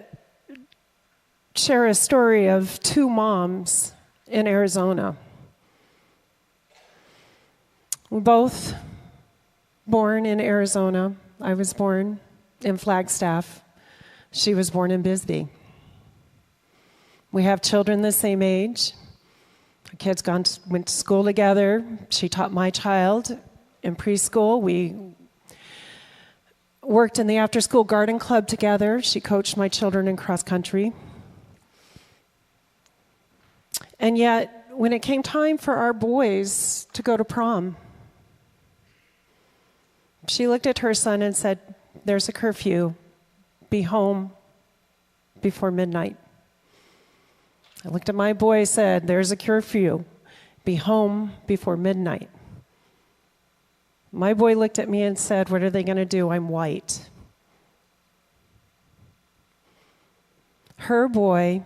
share a story of 2 moms in Arizona. We're both born in Arizona. I was born in Flagstaff. She was born in Bisbee. We have children the same age. Our kids went to school together. She taught my child in preschool. We worked in the after-school garden club together. She coached my children in cross country. And yet, when it came time for our boys to go to prom, she looked at her son and said, "There's a curfew. Be home before midnight." I looked at my boy and said, "There's a curfew. Be home before midnight." My boy looked at me and said, "What are they going to do? I'm white." Her boy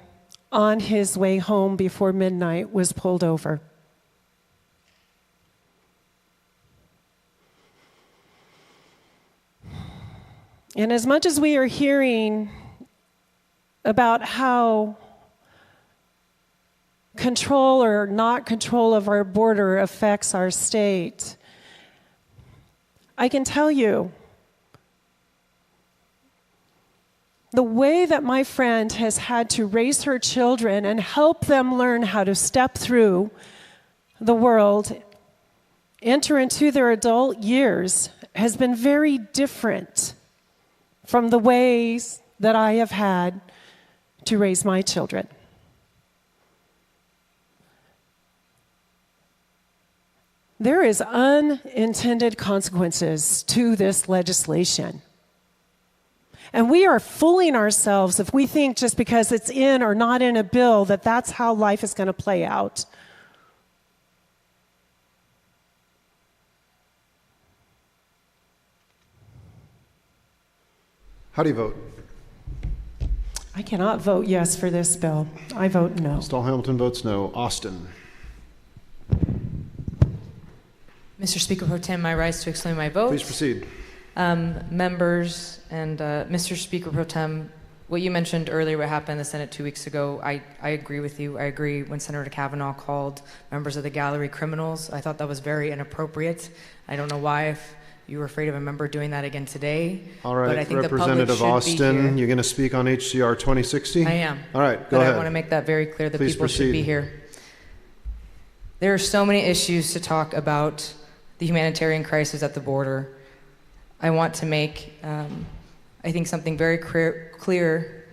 on his way home before midnight was pulled over. And as much as we are hearing about how control or not control of our border affects our state, I can tell you the way that my friend has had to raise her children and help them learn how to step through the world, enter into their adult years, has been very different from the ways that I have had to raise my children. There is unintended consequences to this legislation. And we are fooling ourselves if we think just because it's in or not in a bill that that's how life is going to play out. How do you vote? I cannot vote yes for this bill. I vote no. Stall Hamilton votes no. Austin. Mr. Speaker Pro Tem, my rights to explain my vote. Please proceed. Members and Mr. Speaker Pro Tem, what you mentioned earlier, what happened in the Senate 2 weeks ago, I agree with you. I agree when Senator Kavanaugh called members of the gallery criminals. I thought that was very inappropriate. I don't know why, if you were afraid of a member doing that again today. All right, but I think Representative the public should be here. Austin, you're going to speak on HCR 2060? I am. All right, go but ahead. I want to make that very clear that Please people should be proceed. here. There are so many issues to talk about the humanitarian crisis at the border. I want to make, I think, something very clear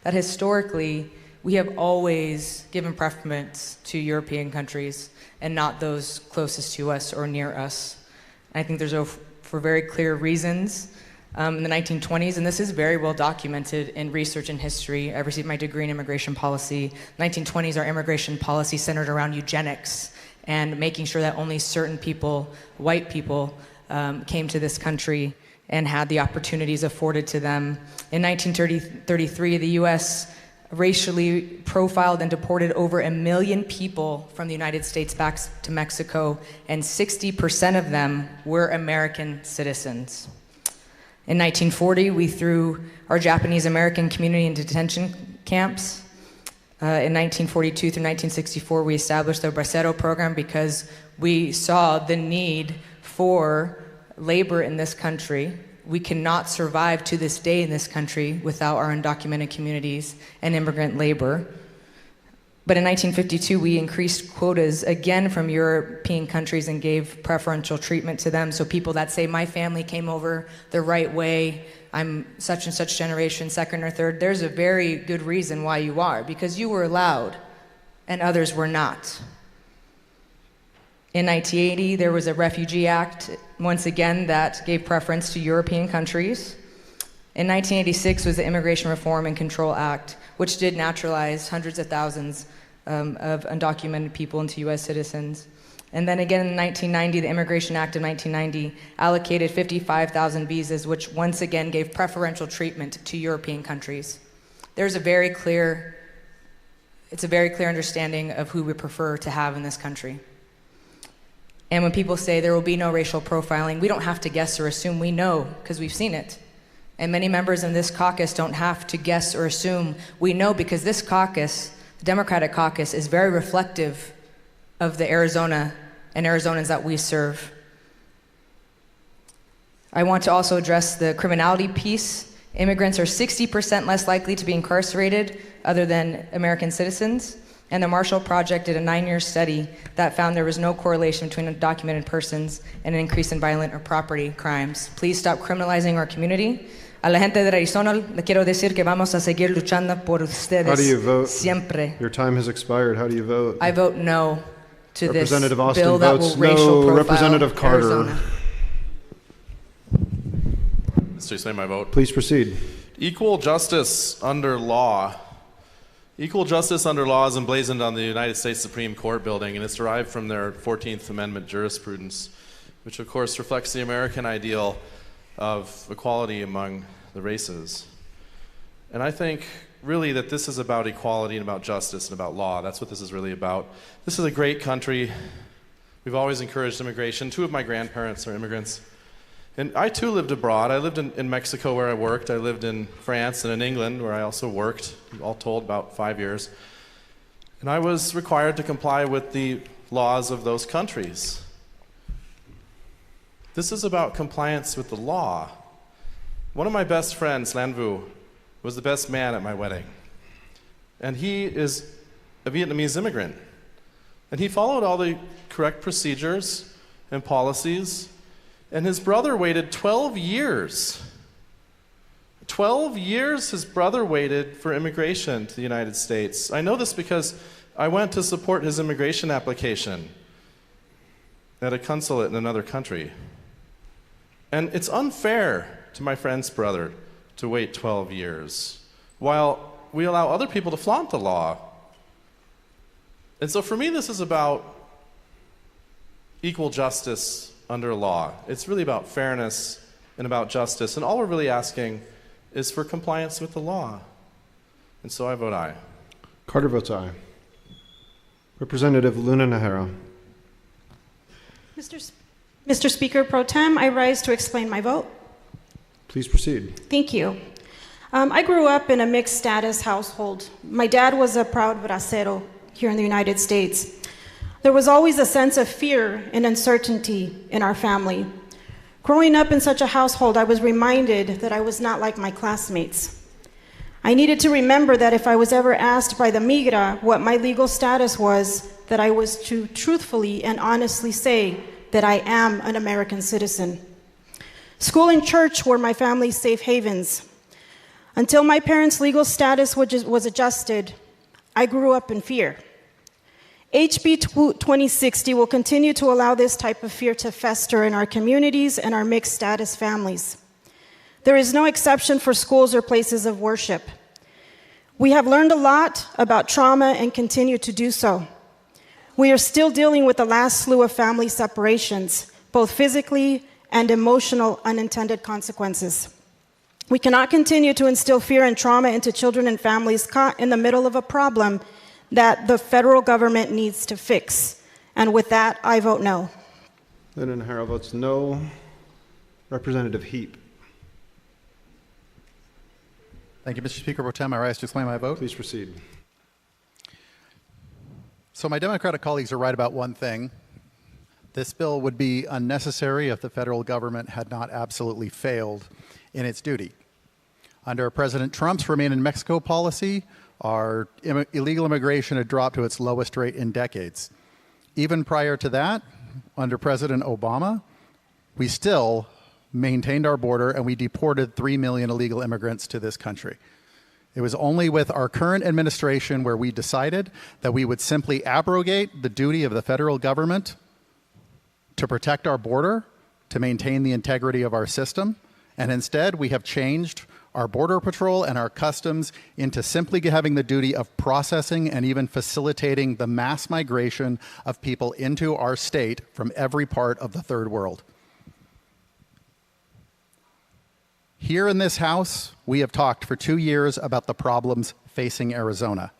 that historically we have always given preference to European countries and not those closest to us or near us. And I think there's for very clear reasons. In the 1920s, and this is very well documented in research and history. I received my degree in immigration policy. 1920s, our immigration policy centered around eugenics and making sure that only certain people, white people, came to this country and had the opportunities afforded to them. In 1933, the U.S. racially profiled and deported over 1 million people from the United States back to Mexico, and 60% of them were American citizens. In 1940, we threw our Japanese American community into detention camps. In 1942 through 1964, we established the Bracero program because we saw the need for labor in this country. We cannot survive to this day in this country without our undocumented communities and immigrant labor. But in 1952, we increased quotas again from European countries and gave preferential treatment to them. So people that say, my family came over the right way, I'm such and such generation, second or third, there's a very good reason why you are, because you were allowed and others were not. In 1980, there was a Refugee Act, once again, that gave preference to European countries. In 1986 was the Immigration Reform and Control Act, which did naturalize hundreds of thousands of undocumented people into U.S. citizens. And then again in 1990, the Immigration Act of 1990 allocated 55,000 visas, which once again gave preferential treatment to European countries. It's a very clear understanding of who we prefer to have in this country. And when people say there will be no racial profiling, we don't have to guess or assume, we know, because we've seen it. And many members in this caucus don't have to guess or assume, we know, because this caucus, the Democratic caucus, is very reflective of the Arizona and Arizonans that we serve. I want to also address the criminality piece. Immigrants are 60% less likely to be incarcerated other than American citizens. And the Marshall Project did a 9-year study that found there was no correlation between undocumented persons and an increase in violent or property crimes. Please stop criminalizing our community. A la gente de Arizona le quiero decir que vamos a seguir luchando por ustedes. How do you vote? Siempre. Your time has expired. How do you vote? I vote no to this Representative Austin bill that votes will racial no. profile Representative Carter. Arizona. Mr. Explain my vote. Please proceed. Equal justice under law. Equal justice under law is emblazoned on the United States Supreme Court building, and it's derived from their 14th Amendment jurisprudence, which of course reflects the American ideal of equality among the races. And I think really that this is about equality and about justice and about law. That's what this is really about. This is a great country. We've always encouraged immigration. 2 of my grandparents are immigrants. And I too lived abroad. I lived in Mexico where I worked. I lived in France and in England where I also worked, all told about 5 years. And I was required to comply with the laws of those countries. This is about compliance with the law. One of my best friends, Lan Vu, was the best man at my wedding. And he is a Vietnamese immigrant. And he followed all the correct procedures and policies. And his brother waited 12 years. 12 years his brother waited for immigration to the United States. I know this because I went to support his immigration application at a consulate in another country. And it's unfair to my friend's brother to wait 12 years while we allow other people to flaunt the law. And so for me, this is about equal justice under law. It's really about fairness and about justice. And all we're really asking is for compliance with the law. And so I vote aye. Carter votes aye. Representative Luna Nahara. Mr. Speaker Pro Tem, I rise to explain my vote. Please proceed. Thank you. I grew up in a mixed status household. My dad was a proud bracero here in the United States. There was always a sense of fear and uncertainty in our family. Growing up in such a household, I was reminded that I was not like my classmates. I needed to remember that if I was ever asked by the migra what my legal status was, that I was to truthfully and honestly say that I am an American citizen. School and church were my family's safe havens. Until my parents' legal status was adjusted, I grew up in fear. HB 2060 will continue to allow this type of fear to fester in our communities and our mixed status families. There is no exception for schools or places of worship. We have learned a lot about trauma and continue to do so. We are still dealing with the last slew of family separations, both physically and emotional unintended consequences. We cannot continue to instill fear and trauma into children and families caught in the middle of a problem that the federal government needs to fix. And with that, I vote no. Luna Nahara votes no. Representative Heap. Thank you, Mr. Speaker Pro Tem. I rise to explain my vote. Please proceed. So my Democratic colleagues are right about one thing. This bill would be unnecessary if the federal government had not absolutely failed in its duty. Under President Trump's Remain in Mexico policy, our illegal immigration had dropped to its lowest rate in decades. Even prior to that, under President Obama, we still maintained our border and we deported 3 million illegal immigrants to this country. It was only with our current administration where we decided that we would simply abrogate the duty of the federal government to protect our border, to maintain the integrity of our system, and instead we have changed our Border Patrol and our customs into simply having the duty of processing and even facilitating the mass migration of people into our state from every part of the third world. Here in this House, we have talked for 2 years about the problems facing Arizona.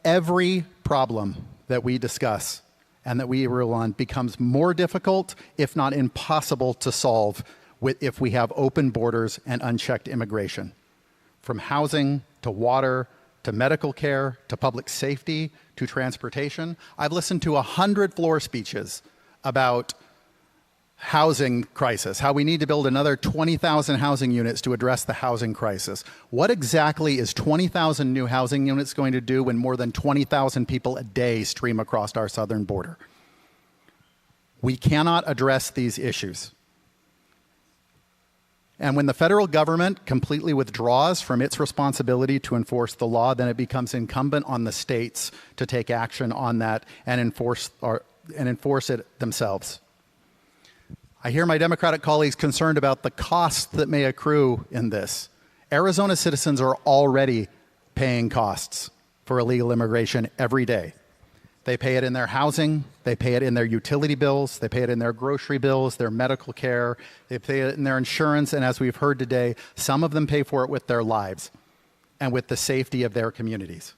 Every problem that we discuss and that we rule on becomes more difficult, if not impossible, to solve if we have open borders and unchecked immigration. From housing to water to medical care to public safety to transportation. I've listened to 100 floor speeches about housing crisis, how we need to build another 20,000 housing units to address the housing crisis. What exactly is 20,000 new housing units going to do when more than 20,000 people a day stream across our southern border? We cannot address these issues. And when the federal government completely withdraws from its responsibility to enforce the law, then it becomes incumbent on the states to take action on that and enforce it themselves. I hear my Democratic colleagues concerned about the costs that may accrue in this. Arizona citizens are already paying costs for illegal immigration every day. They pay it in their housing, they pay it in their utility bills, they pay it in their grocery bills, their medical care, they pay it in their insurance, and as we've heard today, some of them pay for it with their lives. and with the safety of their communities.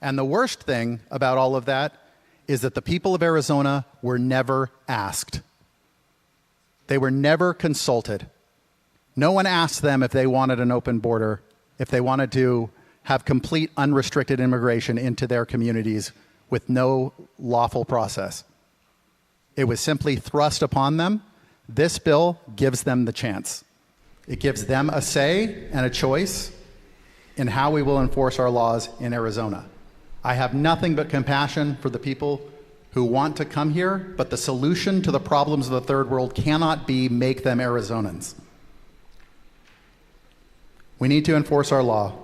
And the worst thing about all of that is that the people of Arizona were never asked. They were never consulted. No one asked them if they wanted an open border, if they wanted to have complete unrestricted immigration into their communities with no lawful process. It was simply thrust upon them. This bill gives them the chance. It gives them a say and a choice in how we will enforce our laws in Arizona. I have nothing but compassion for the people who want to come here, but the solution to the problems of the third world cannot be make them Arizonans. We need to enforce our law.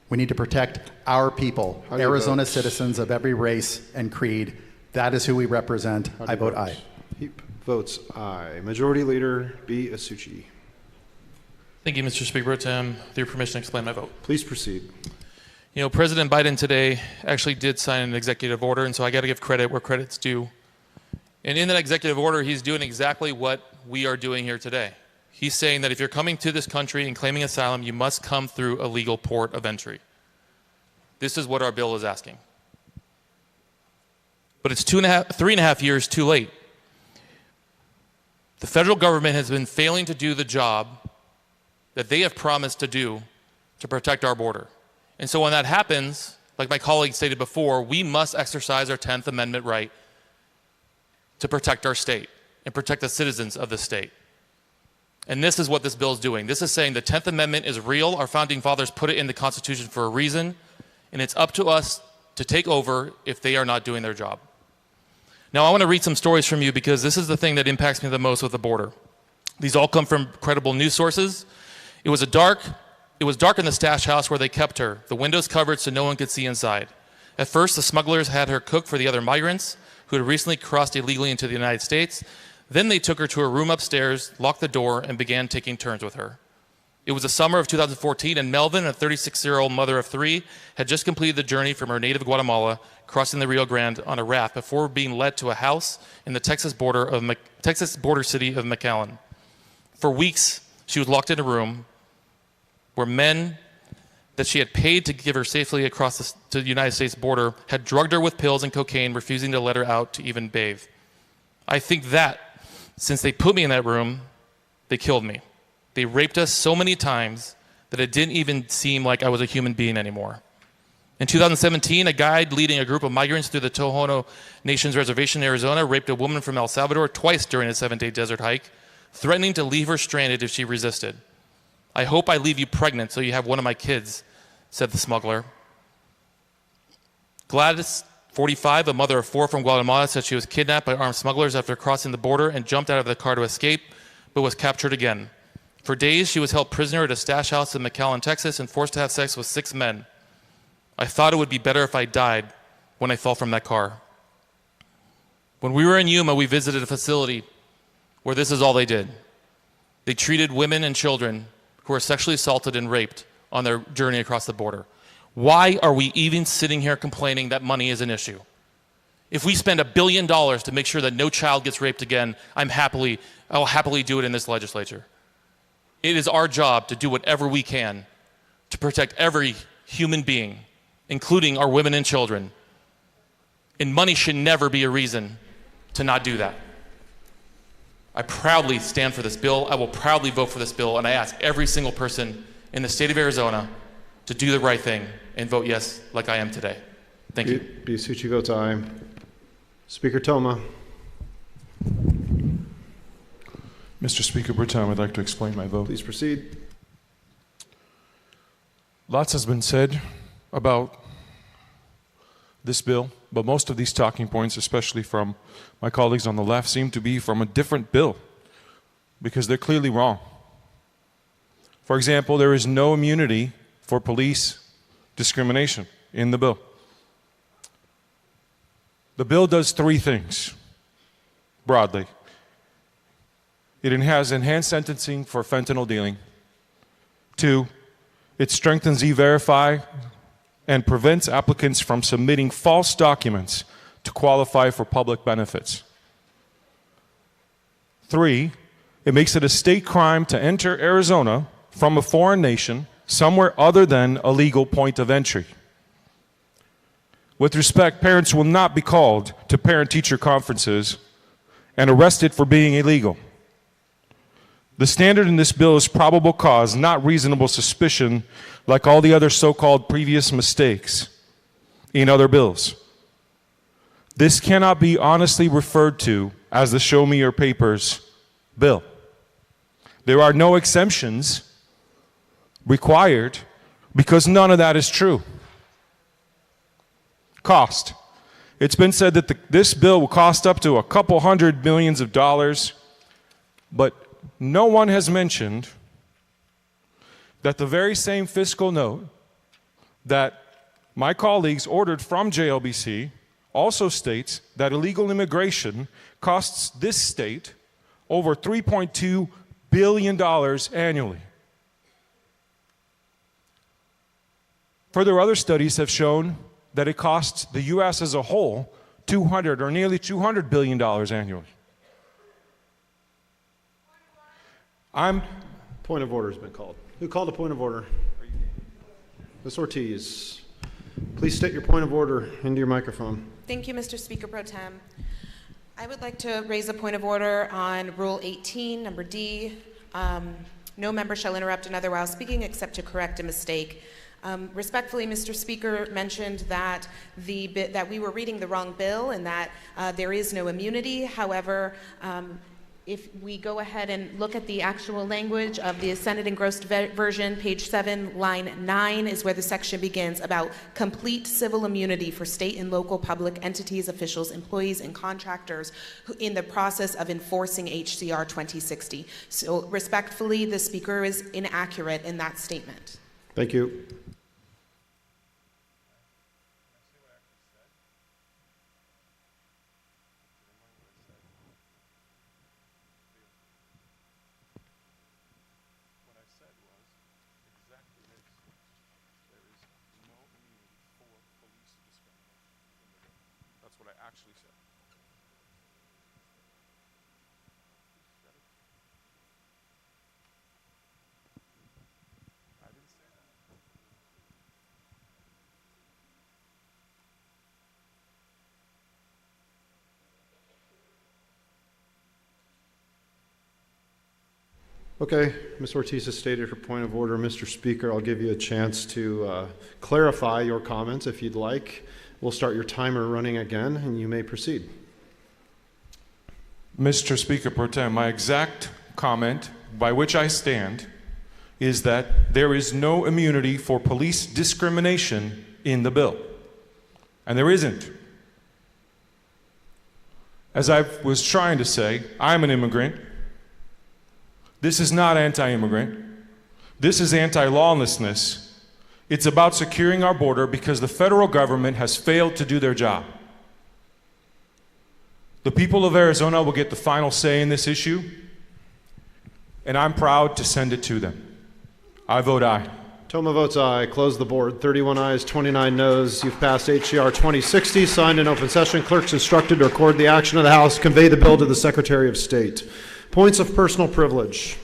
We need to protect our people, Arizona citizens of every race and creed. That is who we represent. I vote aye. Heap votes aye. Majority Leader B. Asuci. Thank you, Mr. Speaker Pro Tem. With your permission to explain my vote. Please proceed. You know, President Biden today actually did sign an executive order, and so I got to give credit where credit's due. And in that executive order, he's doing exactly what we are doing here today. He's saying that if you're coming to this country and claiming asylum, you must come through a legal port of entry. This is what our bill is asking. But it's 3.5 years too late. The federal government has been failing to do the job that they have promised to do to protect our border. And so when that happens, like my colleague stated before, we must exercise our 10th Amendment right to protect our state and protect the citizens of the state. And this is what this bill is doing. This is saying the 10th Amendment is real. Our founding fathers put it in the Constitution for a reason, and it's up to us to take over if they are not doing their job. Now, I want to read some stories from you because this is the thing that impacts me the most with the border. These all come from credible news sources. It was dark in the stash house where they kept her, the windows covered so no one could see inside. At first, the smugglers had her cook for the other migrants who had recently crossed illegally into the United States. Then they took her to a room upstairs, locked the door, and began taking turns with her. It was the summer of 2014, and Melvin, a 36-year-old mother of 3, had just completed the journey from her native Guatemala, crossing the Rio Grande on a raft before being led to a house in the Texas border city of McAllen. For weeks, she was locked in a room where men that she had paid to give her safely across to the United States border had drugged her with pills and cocaine, refusing to let her out to even bathe. I think that, since they put me in that room, they killed me. They raped us so many times that it didn't even seem like I was a human being anymore. In 2017, a guide leading a group of migrants through the Tohono Nation's reservation in Arizona raped a woman from El Salvador twice during a 7-day desert hike, threatening to leave her stranded if she resisted. I hope I leave you pregnant so you have one of my kids, said the smuggler. Gladys, 45, a mother of 4 from Guatemala, said she was kidnapped by armed smugglers after crossing the border and jumped out of the car to escape, but was captured again. For days, she was held prisoner at a stash house in McAllen, Texas, and forced to have sex with 6 men. I thought it would be better if I died when I fell from that car. When we were in Yuma, we visited a facility where this is all they did. They treated women and children who were sexually assaulted and raped on their journey across the border. Why are we even sitting here complaining that money is an issue? If we spend $1 billion to make sure that no child gets raped again, I'll happily do it in this legislature. It is our job to do whatever we can to protect every human being, including our women and children. And money should never be a reason to not do that. I proudly stand for this bill. I will proudly vote for this bill, and I ask every single person in the state of Arizona to do the right thing and vote yes like I am today. Thank you. Biasucci votes aye. Speaker Toma. Mr. Speaker Pro Tem, I'd like to explain my vote. Please proceed. Lots has been said about this bill, but most of these talking points, especially from my colleagues on the left, seem to be from a different bill because they're clearly wrong. For example, there is no immunity for police discrimination in the bill. The bill does 3 things broadly. It has enhanced sentencing for fentanyl dealing. 2, it strengthens E-Verify and prevents applicants from submitting false documents to qualify for public benefits. 3, it makes it a state crime to enter Arizona from a foreign nation somewhere other than a legal point of entry. With respect, parents will not be called to parent-teacher conferences and arrested for being illegal. The standard in this bill is probable cause, not reasonable suspicion, like all the other so-called previous mistakes in other bills. This cannot be honestly referred to as the Show Me Your Papers bill. There are no exemptions required because none of that is true. Cost. It's been said that this bill will cost up to a couple $100 million, but no one has mentioned that the very same fiscal note that my colleagues ordered from JLBC also states that illegal immigration costs this state over $3.2 billion annually. Further, other studies have shown that it costs the U.S. as a whole $200 or nearly $200 billion annually. Point of order has been called. Who called a point of order? Ms. Ortiz, please state your point of order into your microphone. Thank you, Mr. Speaker Pro Tem. I would like to raise a point of order on Rule 18, number D. No member shall interrupt another while speaking except to correct a mistake. Respectfully, Mr. Speaker mentioned that that we were reading the wrong bill and that there is no immunity. However, if we go ahead and look at the actual language of the Senate engrossed version, page 7, line 9 is where the section begins about complete civil immunity for state and local public entities, officials, employees, and contractors in the process of enforcing HCR 2060. So respectfully, the Speaker is inaccurate in that statement. Thank you. That's what I actually said. I didn't say that. Okay, Ms. Ortiz has stated her point of order. Mr. Speaker, I'll give you a chance to clarify your comments if you'd like. We'll start your timer running again, and you may proceed. Mr. Speaker Pro Tem, my exact comment by which I stand is that there is no immunity for police discrimination in the bill. And there isn't. As I was trying to say, I'm an immigrant. This is not anti-immigrant. This is anti-lawlessness. It's about securing our border because the federal government has failed to do their job. The people of Arizona will get the final say in this issue, and I'm proud to send it to them. I vote aye. Toma votes aye. Close the board. 31 ayes, 29 noes. You've passed HCR 2060, signed in open session. Clerk's instructed to record the action of the House, convey the bill to the Secretary of State. Points of personal privilege.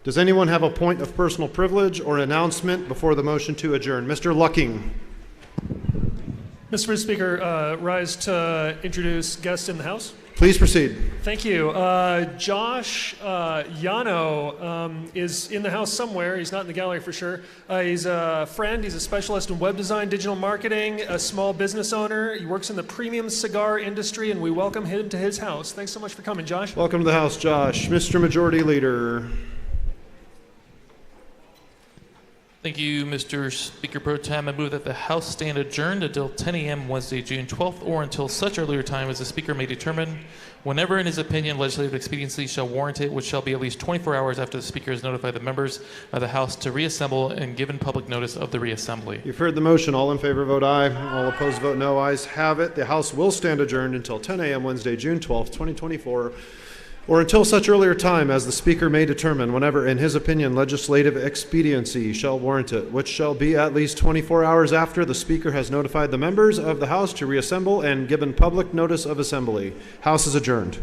Does anyone have a point of personal privilege or announcement before the motion to adjourn? Mr. Lucking. Mr. Speaker, rise to introduce guests in the House. Please proceed. Thank you. Josh Yano is in the House somewhere. He's not in the gallery for sure. He's a friend. He's a specialist in web design, digital marketing, a small business owner. He works in the premium cigar industry, and we welcome him to his house. Thanks so much for coming, Josh. Welcome to the House, Josh. Mr. Majority Leader. Thank you, Mr. Speaker Pro Tem. I move that the House stand adjourned until 10 a.m. Wednesday, June 12th, or until such earlier time as the Speaker may determine, whenever in his opinion legislative expediency shall warrant it, which shall be at least 24 hours after the Speaker has notified the members of the House to reassemble and given public notice of the reassembly. You've heard the motion. All in favor vote aye. All opposed vote no. Ayes have it. The House will stand adjourned until 10 a.m. Wednesday, June 12th, 2024. Or until such earlier time as the Speaker may determine, whenever in his opinion legislative expediency shall warrant it, which shall be at least 24 hours after the Speaker has notified the members of the House to reassemble and given public notice of assembly. House is adjourned.